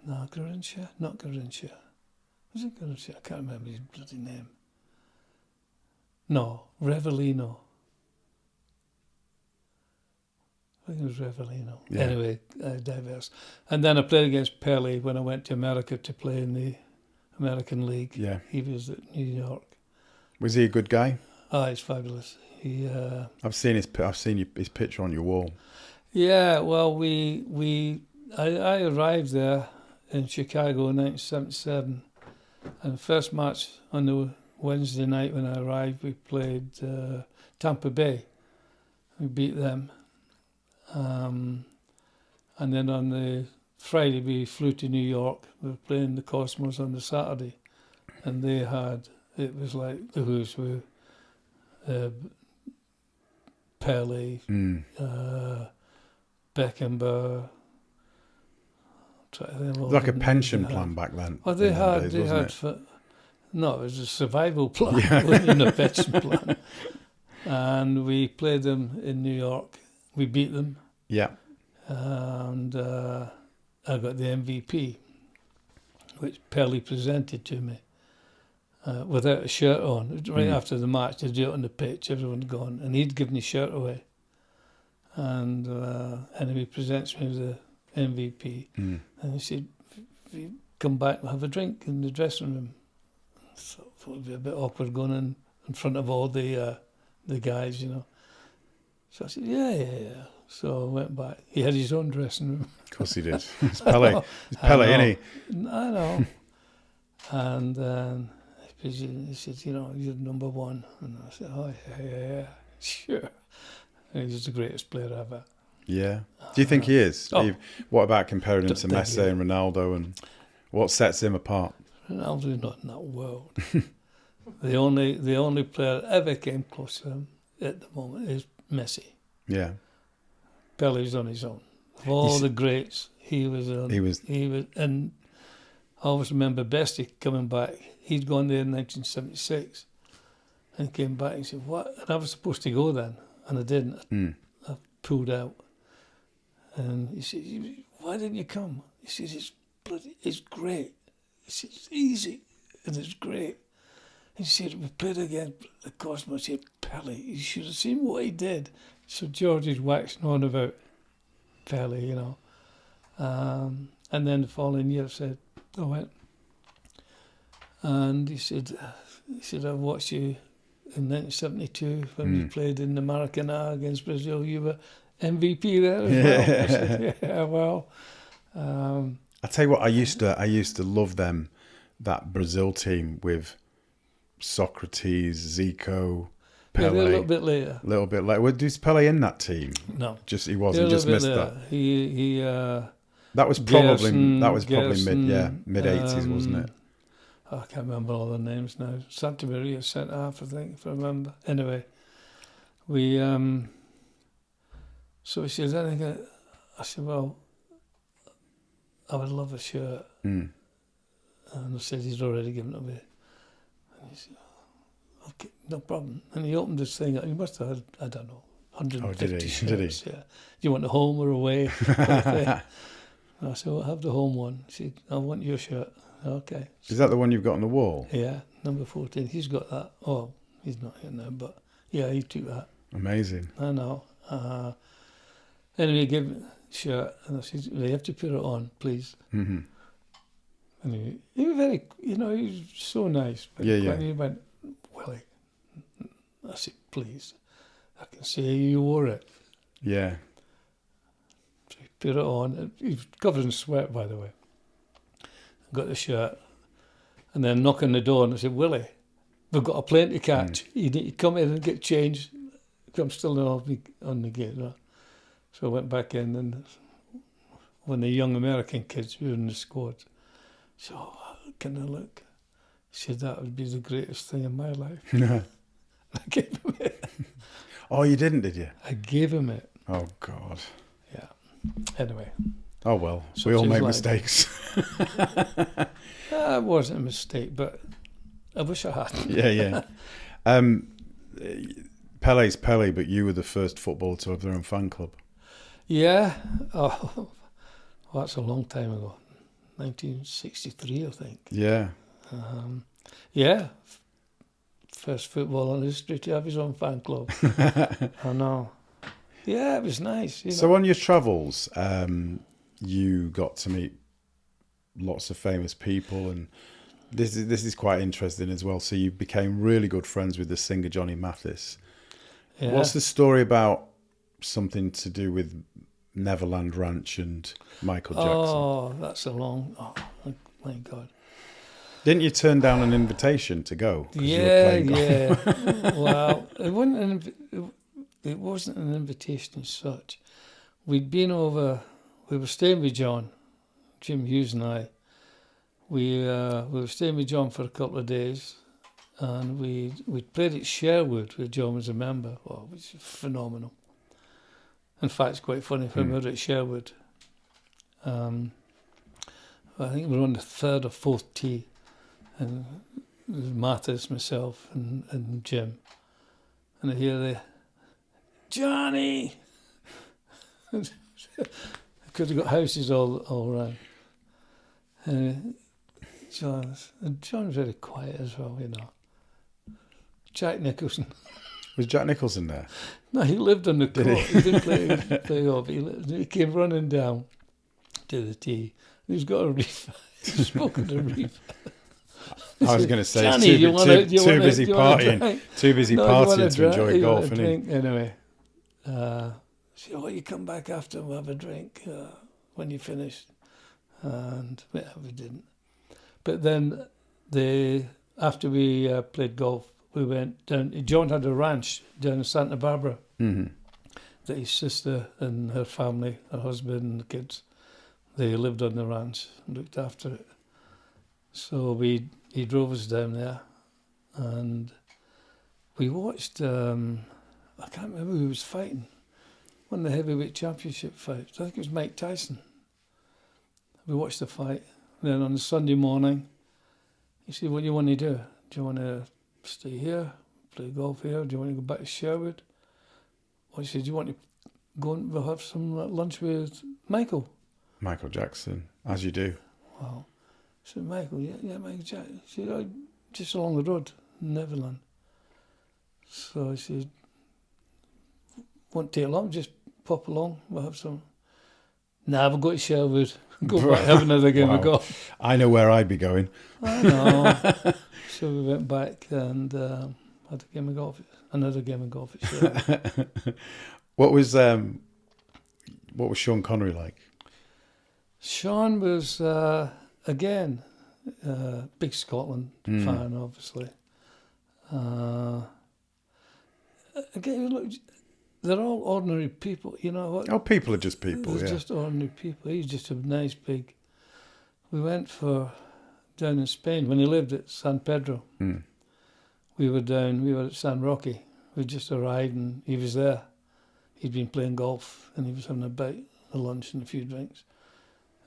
Garrincha. Was it Garrincha? I can't remember his bloody name. No, Revellino. I think it was Revellino. Yeah. Anyway, I diverse. And then I played against Pelé when I went to America to play in the American League. Yeah. He was at New York. Was he a good guy? Oh, he's fabulous. I've seen his picture on your wall. Yeah, well, I arrived there in Chicago in 1977, and the first match on the Wednesday night when I arrived, we played Tampa Bay. We beat them. And then on the Friday we flew to New York. We were playing the Cosmos on the Saturday, and it was like the Who's Who, Pelé, Beckenbauer. It was like a pension plan back then. Oh, they had. No, it was a survival plan. It wasn't a pension plan. And we played them in New York. We beat them. Yeah. And I got the MVP, which Pelé presented to me without a shirt on. Right after the match, they do it on the pitch, everyone gone, and he'd given his shirt away. And he presents me with the MVP, and he said, "If you come back, we'll have a drink in the dressing room." So it would be a bit awkward going in front of all the guys, you know. So I said, yeah. So I went back. He had his own dressing room. Of course he did. It's Pelé. It's Pelé, isn't he? I know. And he said, you know, you're number one. And I said, oh, yeah, sure. And he's the greatest player ever. Yeah. Do you think he is? What about comparing him to Messi and Ronaldo? And what sets him apart? Ronaldo's not in that world. The only player that ever came close to him at the moment is Messi. Yeah. Pelé's on his own. Of all the greats, he was, and I always remember Busby coming back. He'd gone there in 1976 and came back and said, "What?" And I was supposed to go then, and I didn't. I pulled out. And he said, "Why didn't you come?" He says, "It's great. It's easy, and it's great." He said, "We played against the Cosmos." He said, "Pelé, you should have seen what he did." So George is waxing on about Pelé, you know. And then the following year I went. And he said, "I watched you in 1972 when you played in the Maracanã against Brazil. You were MVP there as well." I said, "Yeah, well." I tell you what, I used to love that Brazil team with Socrates, Zico, Pelé. Yeah, they're a little bit later. Was Pelé in that team? No, he wasn't. He just missed that. He that was probably Gerson, mid 80s, wasn't it? I can't remember all the names now. Santa Maria centre half, I think, if I remember. Anyway, we so he says, I said, "Well, I would love a shirt." And I said, "He's already given it away." And he said, "Okay, no problem." And he opened this thing. He must have had, I don't know, 150 shirts. Yeah. "Do you want the home or away?" I said, "Well, I'll have the home one." He said, "I want your shirt." Okay. Is that the one you've got on the wall? Yeah, number 14. He's got that. Oh, he's not here now, but yeah, he took that. Amazing. I know. Anyway, he gave me the shirt, and I said, "You have to put it on, please." And he was very, he was so nice. But when he went, Willie, I said, please, I can say you wore it. Yeah. So he put it on. He was covered in sweat, by the way. Got the shirt. And then knock on the door and I said, Willie, we've got a plane to catch. You need to come in and get changed. I'm still on the gate. Right? So I went back in, and when the young American kids were in the squad, so can I look? He said, that would be the greatest thing in my life. I gave him it. Oh, you didn't, did you? I gave him it. Oh, God. Yeah. Anyway. Oh, well, we all make mistakes. It wasn't a mistake, but I wish I hadn't. Yeah. Pelé's Pelé, but you were the first footballer to have their own fan club. Yeah. Oh, well, that's a long time ago. 1963, I think. Yeah. Yeah. First footballer in history to have his own fan club. I know. Yeah, it was nice. So on your travels, you got to meet lots of famous people, and this is quite interesting as well. So you became really good friends with the singer Johnny Mathis. Yeah. What's the story about something to do with Neverland Ranch and Michael Jackson? Oh, that's a long... Oh, my God. Didn't you turn down an invitation to go? Yeah. Well, it wasn't an invitation as such. We'd been over... We were staying with Jim Hughes and I. We were staying with John for a couple of days, and we played at Sherwood, where John was a member. Oh, it was phenomenal. In fact, it's quite funny. When we were at Sherwood, I think we were on the third or fourth tee, and it was Mathis, myself, and Jim. And I hear the, Johnny! Because we've got houses all around. And John's very quiet as well, Jack Nicholson. Was Jack Nicholson there? No, he lived on the court. He didn't play golf. He came running down to the tee. He's got a reef. He's smoking a reef. I was going to say, Johnny, too busy partying to enjoy golf, isn't he? Anyway, so you come back after and we'll have a drink when you finish. And we didn't. But then after we played golf, we went down. John had a ranch down in Santa Barbara that his sister and her family, her husband and the kids, they lived on the ranch and looked after it. So he drove us down there, and we watched. I can't remember who was fighting. One of the heavyweight championship fights. I think it was Mike Tyson. We watched the fight. And then on the Sunday morning, he said, what do you want to do? Do you want to stay here, play golf here? Do you want to go back to Sherwood? Or he said, do you want to go and we'll have some lunch with Michael? Michael Jackson, as you do. Wow. I said, Michael, yeah, Michael Jackson. He said, just along the road, Neverland. So I said, won't take long, just pop along, we'll have some. Nah, we'll go to Sherwood. Go back, have another game of golf. I know where I'd be going. I know. So we went back and had another game of golf at Sherwood. What was Sean Connery like? Sean was again big Scotland fan, obviously. Again, look. They're all ordinary people, you know what? Oh, people are just people, They're just ordinary people. He's just a nice big... We went down in Spain, when he lived at San Pedro. We were at San Roque. We just arrived and he was there. He'd been playing golf and he was having a bite, a lunch and a few drinks.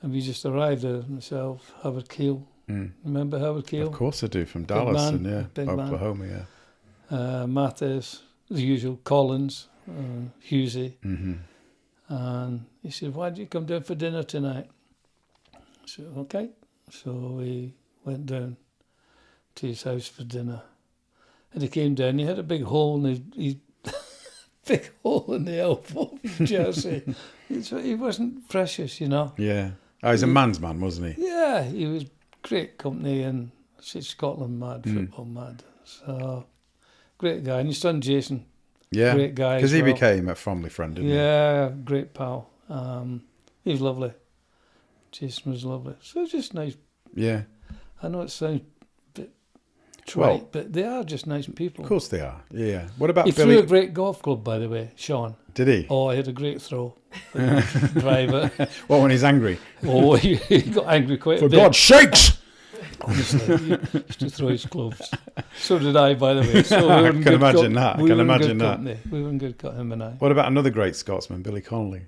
And we just arrived there, myself, Howard Keel. Remember Howard Keel? Of course I do, from Dallas and Oklahoma, Mathis, the usual, Collins, Hughesy. And he said, why don't you come down for dinner tonight? I said, okay. So we went down to his house for dinner. And he came down, he had a big hole in his big hole in the elbow jersey. He wasn't precious, Yeah. Oh, he's a man's man, wasn't he? Yeah, he was great company, and Scotland mad, football mad. So great guy, and his son Jason, great guy. Because he became a family friend, didn't he? Yeah, great pal. He was lovely. Jason was lovely. So it's just nice. Yeah. I know it sounds a bit trite, but they are just nice people. Of course they are. Yeah. What about He Billy? threw a great golf club, by the way, Sean. Did he? Oh, I had a great throw. Driver. What, when he's angry? Oh, he got angry quite a For bit. God's sakes! Honestly, he used to throw his clubs. So did I, by the way. So I can imagine that. I can imagine that. Company. We were in good company, him and I. What about another great Scotsman, Billy Connolly?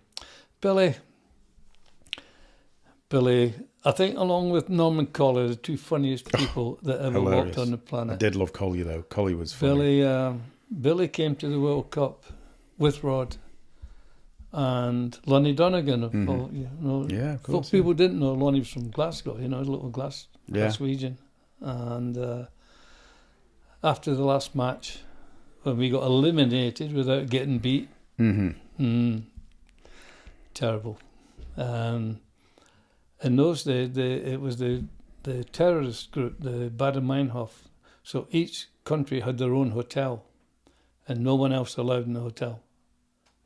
Billy, I think along with Norman Collie, the two funniest people that ever walked on the planet. I did love Collie, though. Collie was funny. Billy came to the World Cup with Rod and Lonnie Donegan. Yeah, of course. People didn't know Lonnie was from Glasgow, a little Glaswegian. And after the last match, when we got eliminated without getting beat, terrible. In those days, it was the terrorist group, the Baden-Meinhof. So each country had their own hotel, and no one else allowed in the hotel.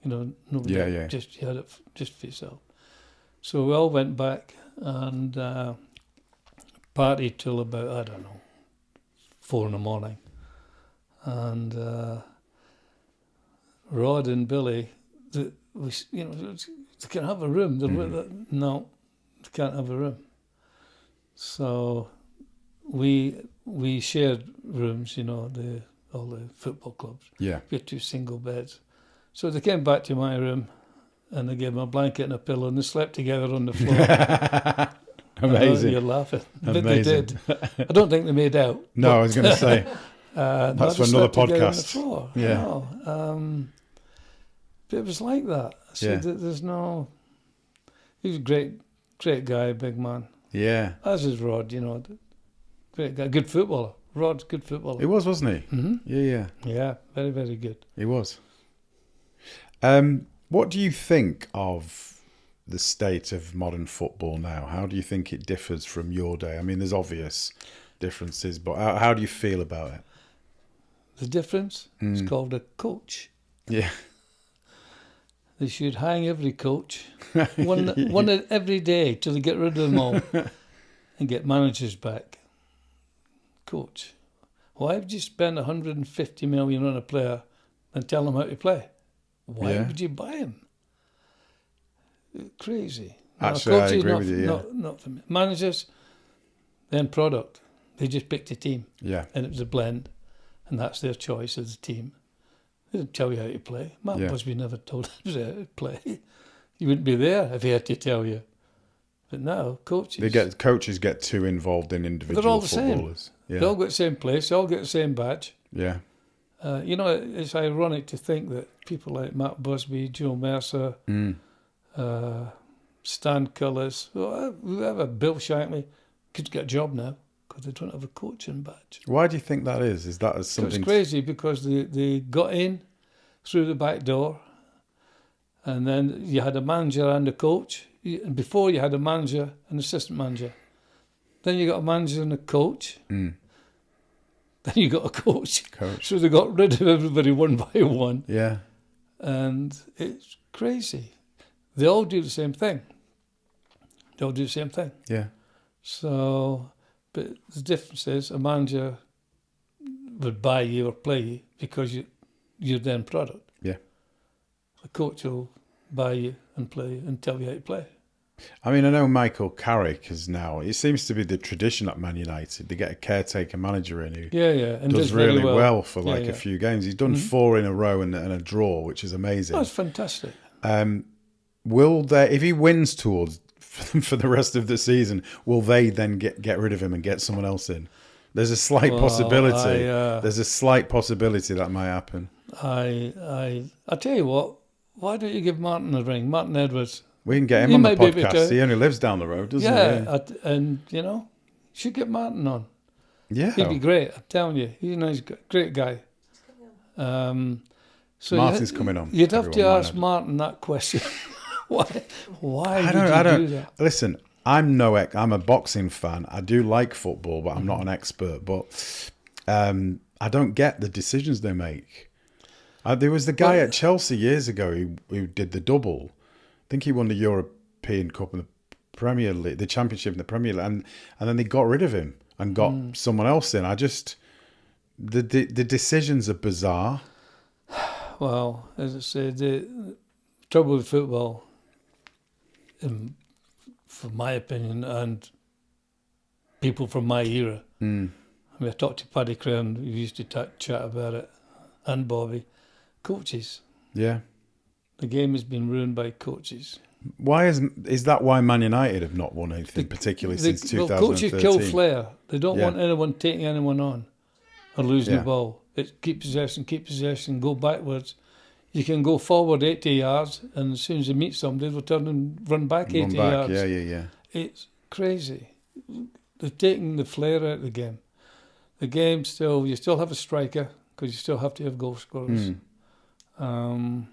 Nobody. Just you had it just for yourself. So we all went back and partied till about 4 a.m. And Rod and Billy, they can have a room. No, they can't have a room. So we shared rooms. All the football clubs. Yeah. We had 2 single beds. So they came back to my room and they gave me a blanket and a pillow and they slept together on the floor. Amazing. You're laughing. But Amazing. they did. I don't think they made out. No, I was going to say. That's for another podcast. Yeah. But it was like that. So there's no... He was a great guy, big man. Yeah. As is Rod, great guy. Good footballer. Rod's good footballer. He was, wasn't he? Mm-hmm. Yeah. Yeah, very, very good. He was. What do you think of the state of modern football now? How do you think it differs from your day? I mean, there's obvious differences, but how do you feel about it? The difference is called a coach. Yeah. They should hang every coach, one every day till they get rid of them all and get managers back. Coach, why would you spend 150 million on a player and tell him how to play? Why would you buy him? Crazy. Actually, I agree with you. Yeah. Not for me. Managers, then product. They just picked a team. Yeah. And it was a blend, and that's their choice as a team. They didn't tell you how to play. Matt Busby never told us how to play. You wouldn't be there if he had to tell you. But now, coaches... Coaches get too involved in individual they're all the footballers. Same. Yeah. They all got the same place. They all get the same badge. Yeah. It's ironic to think that people like Matt Busby, Joe Mercer, Stan Cullis, whoever, Bill Shankly, could get a job now because they don't have a coaching badge. Why do you think that is? Is that something... So it's crazy because they got in through the back door and then you had a manager and a coach. And before you had a manager and assistant manager. Then you got a manager and a coach. Then you got a coach. So they got rid of everybody one by one. Yeah. And it's crazy. They all do the same thing. Yeah. So, but the difference is a manager would buy you or play you because you're then product. Yeah. A coach will buy you and play you and tell you how to play. I mean, I know Michael Carrick is now... It seems to be the tradition at Man United. They get a caretaker manager in who and does really well for a few games. He's done 4 in a row and a draw, which is amazing. That's fantastic. Will they, if he wins towards for the rest of the season, will they then get rid of him and get someone else in? There's a slight possibility. There's a slight possibility that might happen. I tell you what. Why don't you give Martin a ring, Martin Edwards? We can get him on the podcast. He only lives down the road, doesn't he? Yeah, and should get Martin on. Yeah, he'd be great. I'm telling you, he's a nice, great guy. So Martin's coming on. You'd have to ask Martin that question. Why would you do that? Listen, I'm a boxing fan. I do like football, but I'm not an expert. But I don't get the decisions they make. There was the guy at Chelsea years ago who did the double. I think he won the European Cup and the Premier League, the Championship and the Premier League, and then they got rid of him and got someone else in. The decisions are bizarre. Well, as I said, the trouble with football, from my opinion, and people from my era. I mean, I talked to Paddy Crown, who used to chat about it, and Bobby. Coaches. Yeah. The game has been ruined by coaches. Why is that why Man United have not won anything, particularly since 2013? Well, coaches kill flair. They don't want anyone taking anyone on or losing the ball. It's keep possession, go backwards. You can go forward 80 yards, and as soon as you meet somebody, they'll turn and run back 80 yards. Yeah. It's crazy. They're taking the flair out of the game. The game you still have a striker, because you still have to have goal scorers. And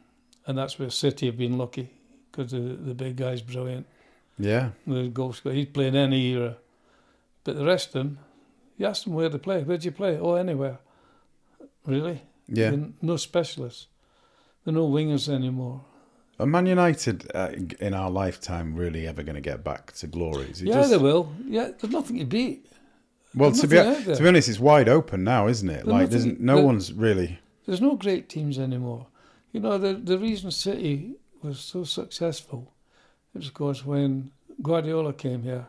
that's where City have been lucky, because the big guy's brilliant. Yeah. The goal scorer, he'd play in any era. But the rest of them, you ask them where they play. Where'd you play? Oh, anywhere. Really? Yeah. They're no specialists. There are no wingers anymore. Are Man United in our lifetime really ever going to get back to glory? They will. Yeah, there's nothing to beat. Well, to be honest, it's wide open now, isn't it? One's really. There's no great teams anymore. You know, the reason City was so successful, it was because when Guardiola came here,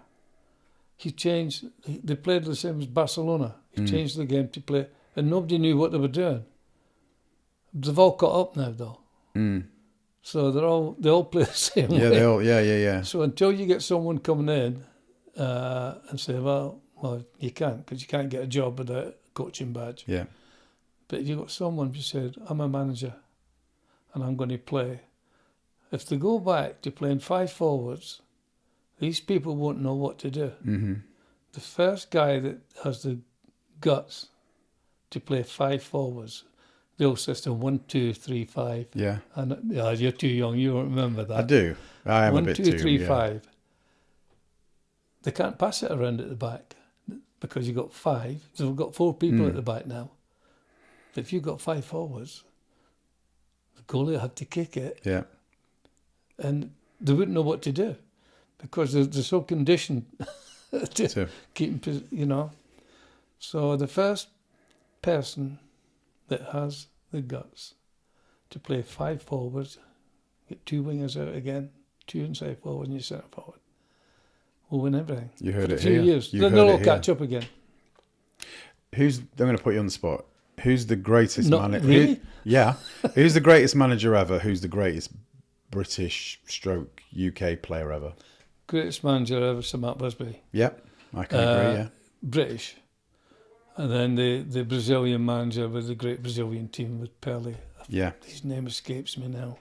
he changed. They played the same as Barcelona. He changed the game to play, and nobody knew what they were doing. They've all caught up now, though. So they all play the same way. Yeah. So until you get someone coming in and say, well, you can't, because you can't get a job without a coaching badge. Yeah. But if you've got someone who said, I'm a manager and I'm going to play, if they go back to playing 5 forwards, these people won't know what to do. The first guy that has the guts to play 5 forwards, the old system, 1, 2, 3, 5. Yeah. And you're too young, you won't remember that. I do. I am 1, a bit 2, too 3, yeah. 5. They can't pass it around at the back because you've got 5. So we've got 4 people at the back now. But if you've got 5 forwards, the goalie will have to kick it. Yeah. And they wouldn't know what to do because they're so conditioned to keep, So the first person that has the guts to play 5 forwards, get 2 wingers out again, 2 inside forward and you centre forward, will win everything. You heard it here. here. 2 years. They'll all catch up again. I'm going to put you on the spot. Who's the greatest manager? Really? Who's the greatest manager ever? Who's the greatest British / UK player ever? Greatest manager ever, Sir Matt Busby. Yep, I can agree, yeah. British. And then the Brazilian manager with the great Brazilian team with Pelé. Yeah. His name escapes me now.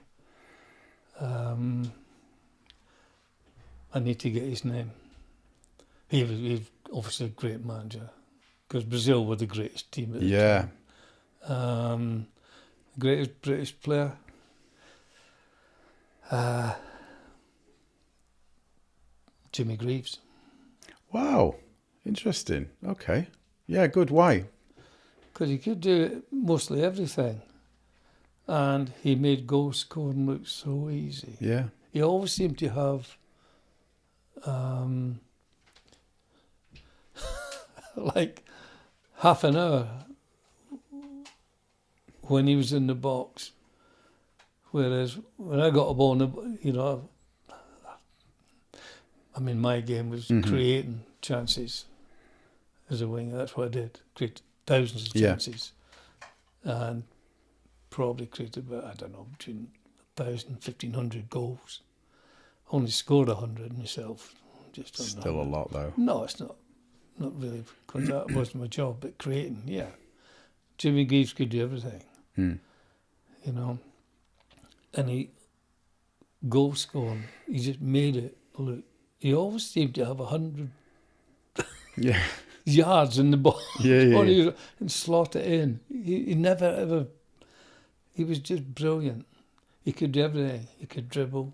I need to get his name. He was obviously a great manager because Brazil were the greatest team at the time. Greatest British player. Jimmy Greaves. Wow, interesting. Okay. Yeah, good. Why? Because he could do mostly everything. And he made goal scoring look so easy. Yeah. He always seemed to have like half an hour when he was in the box. Whereas when I got a ball, my game was creating chances as a winger. That's what I did. Created thousands of chances. And probably created about, between 1,000 and 1,500 goals. Only scored 100 myself. Still a lot, though. No, it's not. Not really, because that wasn't my job. But creating, yeah. Jimmy Greaves could do everything. And he goal scoring. He just made it look. He always seemed to have 100 yards in the ball. And slot it in. He never ever. He was just brilliant. He could do everything. He could dribble,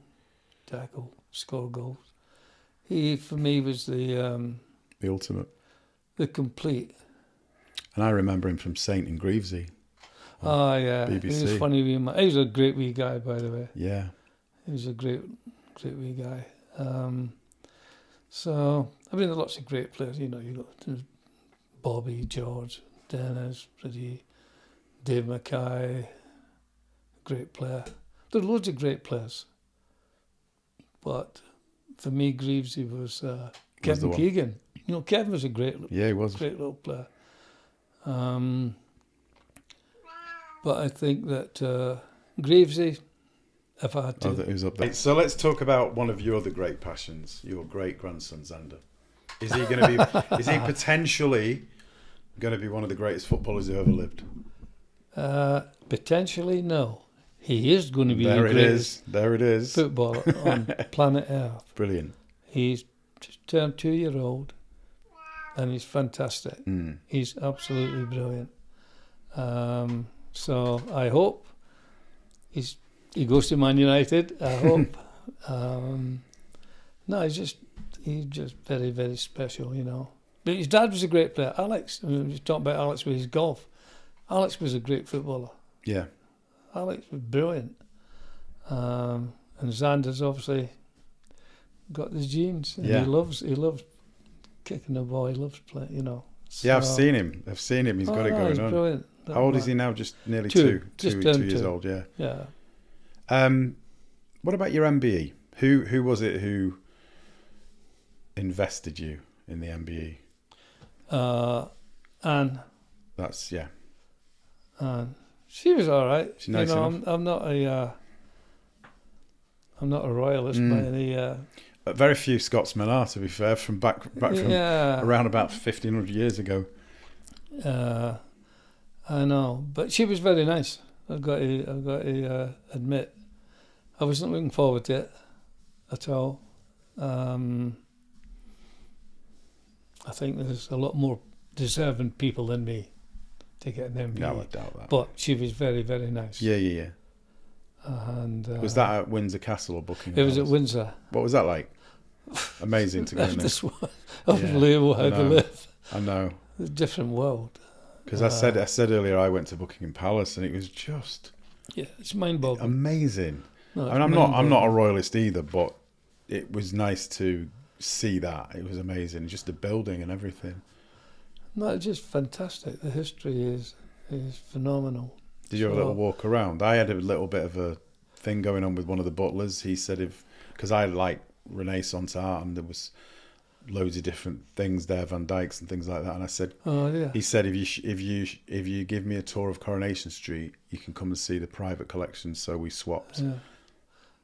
tackle, score goals. He, for me, was the ultimate. The complete. And I remember him from Saint and Greavesy. Oh, yeah. BBC. He was funny wee man. He was a great wee guy, by the way. Yeah. He was a great wee guy. So, I mean, there's lots of great players. You know, you got Bobby, George, Dennis, Dave Mackay, great player. There are loads of great players. But for me, Greavesy was Kevin Keegan. You know, Kevin was a great little player. But I think that Greavesy, if I had to... Oh, who's up there? So let's talk about one of your other great passions, your great-grandson, Xander. Is he going to be... is he potentially going to be one of the greatest footballers who ever lived? Potentially, no. He is going to be the greatest footballer on planet Earth. Brilliant. He's just turned 2-year-old and he's fantastic. He's absolutely brilliant. So I hope he goes to Man United. I hope. No, he's just very, very special, you know. But his dad was a great player. Alex, we were talking about Alex with his golf. Alex was a great footballer. Yeah. Alex was brilliant. And Xander's obviously got the genes. And he loves kicking the ball. He loves playing, you know. So, yeah, I've seen him. He's got it going on. Brilliant. How old is he now? Just nearly two years old, yeah. Yeah. What about your MBE? Who was it who invested you in the MBE? Anne. That's, yeah. Anne. She was all right. She's nice enough. I'm not a royalist by any... Very few Scotsmen are, to be fair, from back from around about 1,500 years ago. I know, but she was very nice. I've got to admit, I wasn't looking forward to it at all. I think there's a lot more deserving people than me to get an MBE. No, I doubt that. But she was very, very nice. Yeah. And was that at Windsor Castle or Buckingham It was Palace? at Windsor. What was that like? Amazing to go in there. Unbelievable how to live. I know. It's a different world. Because I said earlier I went to Buckingham Palace and it was just it's mind-boggling. Amazing. No, I mean, I'm not a royalist either, but it was nice to see that. It was amazing, just the building and everything. No, it's just fantastic. The history is phenomenal. Did you have a little walk around? I had a little bit of a thing going on with one of the butlers. He said because I like Renaissance art and there was loads of different things there, Van Dyck's and things like that. And I said, he said, if you give me a tour of Coronation Street, you can come and see the private collection. So we swapped. Yeah.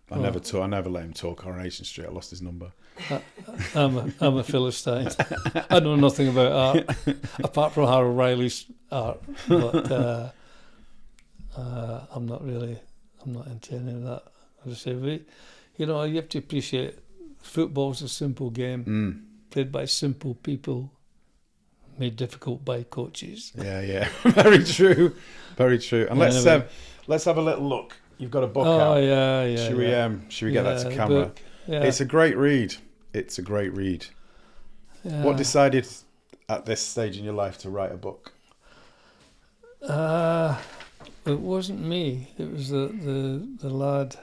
I never let him tour Coronation Street. I lost his number. I'm a Philistine. I know nothing about art apart from Harold Riley's art, but I'm not into any of that. As I say, you have to appreciate football's a simple game played by simple people, made difficult by coaches. Yeah, very true. And let's have a little look. You've got a book out. Oh yeah. Should we get that to camera? Yeah. It's a great read. Yeah. What decided at this stage in your life to write a book? It wasn't me. It was the lad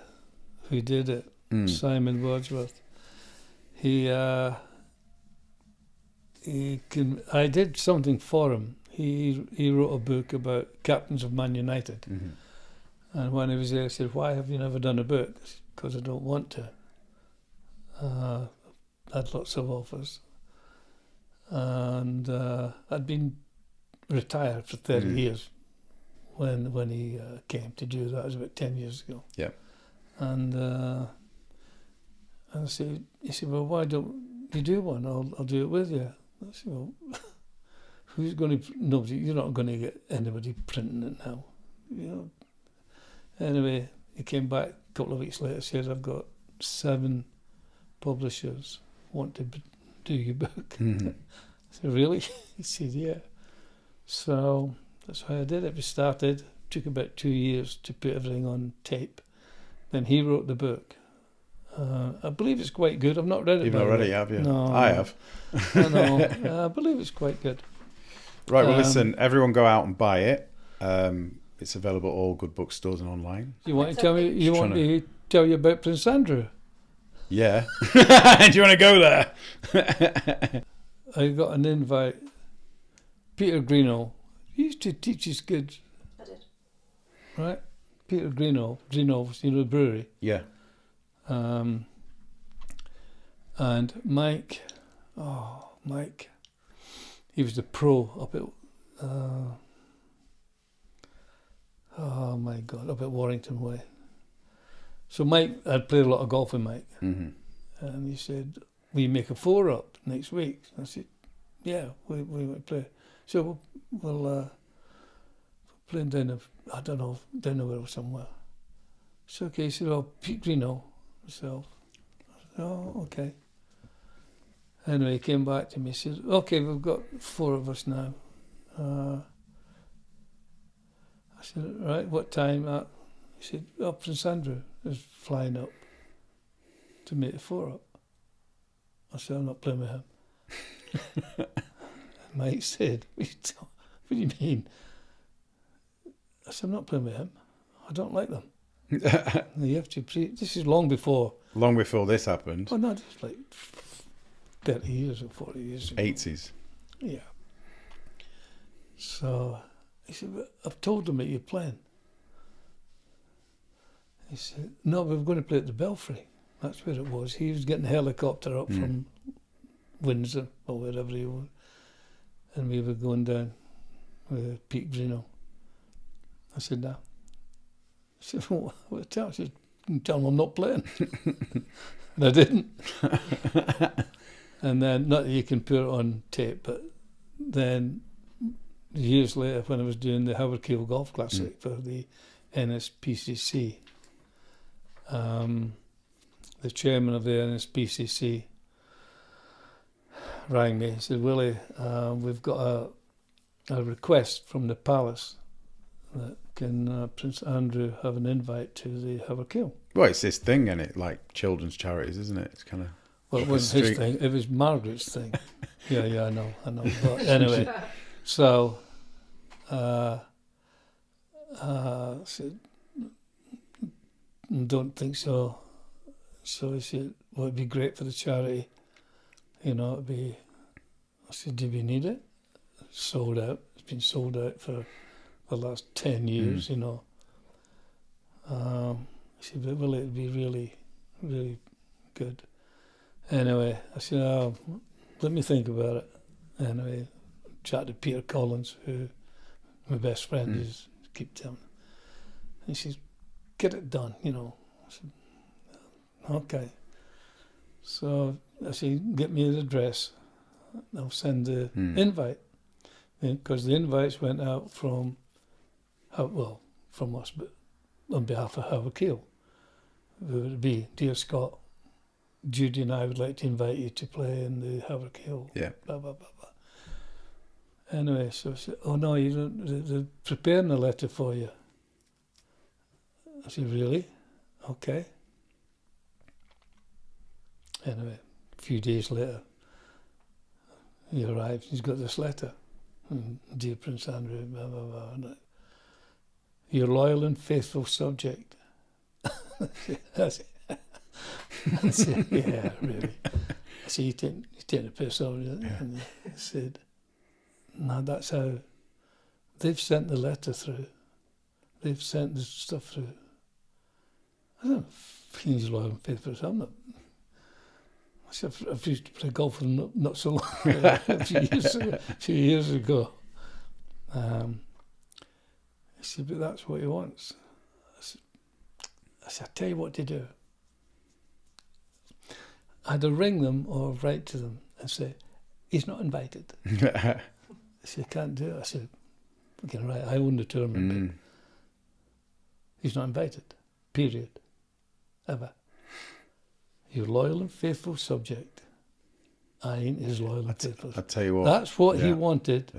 who did it, Simon Wordsworth. I did something for him. He wrote a book about captains of Man United. Mm-hmm. And when he was there, I said, "Why have you never done a book?" Because I don't want to. I had lots of offers. And I'd been retired for 30 years when he came to do that. It was about 10 years ago. Yeah. And I said, he said, "Well, why don't you do one? I'll do it with you." I said, "Well, who's going to? Nobody. You're not going to get anybody printing it now, you know." Anyway, he came back a couple of weeks later. Said, "I've got 7 publishers want to do your book." Mm-hmm. I said, "Really?" He said, "Yeah." So that's how I did it. We started. Took about 2 years to put everything on tape. Then he wrote the book. I believe it's quite good. I've not read it. You've not read it, have you? No. I have. I know. I believe it's quite good. Right, well, listen, everyone go out and buy it. It's available at all good bookstores and online. You want to tell me? You want me to tell you about Prince Andrew? Yeah. Do you want to go there? I got an invite. Peter Greeno, he used to teach his kids. I did. Right? Peter Greeno, the brewery. Yeah. And Mike, he was the pro up at, up at Warrington Way. So Mike, I'd played a lot of golf with Mike, and he said, "Will you make a 4-up next week?" I said, "Yeah, we might play." So we'll play down the road somewhere. So okay, he said, "Oh, Pete Greeno." Myself. Oh, okay. Anyway, he came back to me and said, "Okay, we've got 4 of us now." I said, "Right, what time?" He said, "Oh, Prince Andrew is flying up to make the 4-up." I said, "I'm not playing with him." Mike said, "What do you mean?" I said, "I'm not playing with him. I don't like them." You have to. This is long before. Long before this happened. Oh no, it's like 30 years or 40 years ago. 80s. Yeah. So he said, "I've told them that you're playing." He said, "No, we're going to play at the Belfry." That's where it was. He was getting a helicopter up from Windsor or wherever he was, and we were going down with Pete Greeno. I said, "No." I said, "What tell?" I said, "Tell them I'm not playing." And I didn't. And then, not that you can put it on tape, but then years later, when I was doing the Haverkill Golf Classic for the NSPCC, the chairman of the NSPCC rang me and said, "Willie, we've got a request from the Palace that can Prince Andrew have an invite to the Haverkill." Well, it's this thing, isn't it? Like children's charities, isn't it? It's kind of... Well, it wasn't his thing. It was Margaret's thing. Yeah, I know. But anyway, so said, "Don't think so." So he said, "Well, it'd be great for the charity. It'd be..." I said, "Do we need it?" Sold out. It's been sold out for the last 10 years, He said, "But will it be really, really good?" Anyway, I said, "Oh, let me think about it." Anyway, chatted to Peter Collins, who my best friend is, keep telling him. And he says, "Get it done, I said, "Okay." So I said, "Get me the address. I'll send the invite." Because the invites went out from us, but on behalf of Haverkill. It would be, "Dear Scott, Judy and I would like to invite you to play in the Haverkill." Yeah. Blah, blah, blah, blah. Anyway, so I said, "Oh no, you don't, they're preparing a letter for you." I said, "Really? Okay." Anyway, a few days later, he arrived, he's got this letter. "Dear Prince Andrew, blah, blah, blah. And your loyal and faithful subject." I said, "Yeah, really." I said, "You take the piss off." And he said, "No, that's how they've sent the letter through. They've sent the stuff through." I don't think he's loyal and faithful. So I'm not. I said, "I've used to play golf with him not so long, a few years ago. He said, "But that's what he wants." I said, "I'll tell you what to do. Either ring them or write to them and say, 'He's not invited.'" I said, "I can't do it." I said, "Okay, right, I own the tournament, but he's not invited. Period. Ever. Your loyal and faithful subject. I ain't his loyal and faithful." I tell you what. That's what he wanted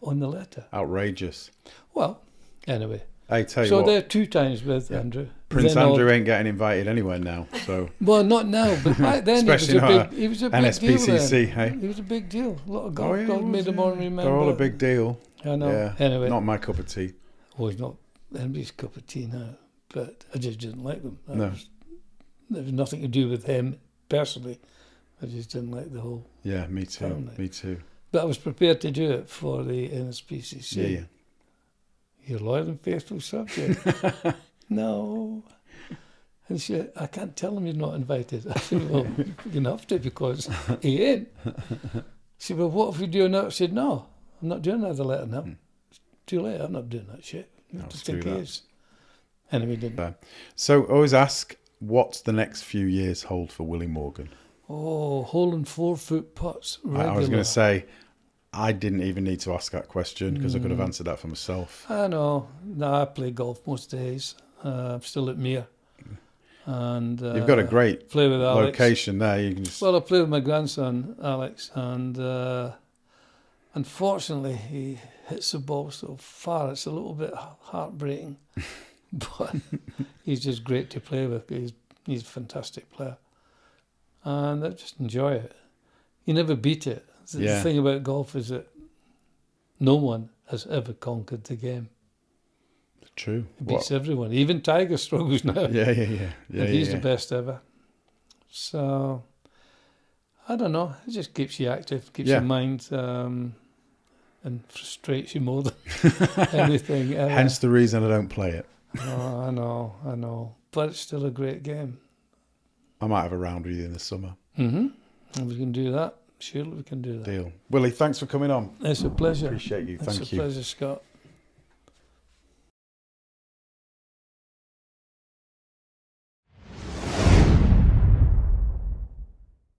on the letter. Outrageous. Well, anyway. I tell you so what. there 2 times with Andrew. Prince Andrew ain't getting invited anywhere now, so. Well, not now, but back then he was a big NSPCC, deal. Hey? He was a big deal. A lot of golf clubs made him on remember. They're all a big deal. I know. Yeah. Anyway, Not my cup of tea. well, he's not anybody's cup of tea now, but I just didn't like them. No. There was nothing to do with him personally. I just didn't like the whole. Yeah, me too. family. Me too. But I was prepared to do it for the NSPCC. Yeah. You're loyal and faithful subject. No. And she said, I can't tell him you're not invited. I said, well, you're going to have to because he ain't. She said, well, what if we do now? I said, no, I'm not doing another letter now. It's too late. I'm not doing that shit. I just think he is. Anyway, didn't. So I always ask, what's the next few years hold for Willie Morgan? Oh, holding 4-foot putts. Regular. I was going to say, I didn't even need to ask that question because I could have answered that for myself. I know. No, I play golf most days. I'm still at Mere. And You've got a great play with Alex. location there. You can just... Well, I play with my grandson, Alex, and unfortunately he hits the ball so far, it's a little bit heartbreaking. But he's just great to play with. He's a fantastic player. And I just enjoy it. You never beat it. The thing about golf is that no one has ever conquered the game. True. It beats everyone. Even Tiger struggles now. Yeah. And he's the best ever. So, I don't know. It just keeps you active, keeps your mind, and frustrates you more than anything ever. Hence the reason I don't play it. Oh, I know. But it's still a great game. I might have a round with you in the summer. Mm-hmm. And we can do that. Surely we can do that. Deal. Willie, thanks for coming on. It's a pleasure. Appreciate you. Thank you. It's a pleasure, Scott.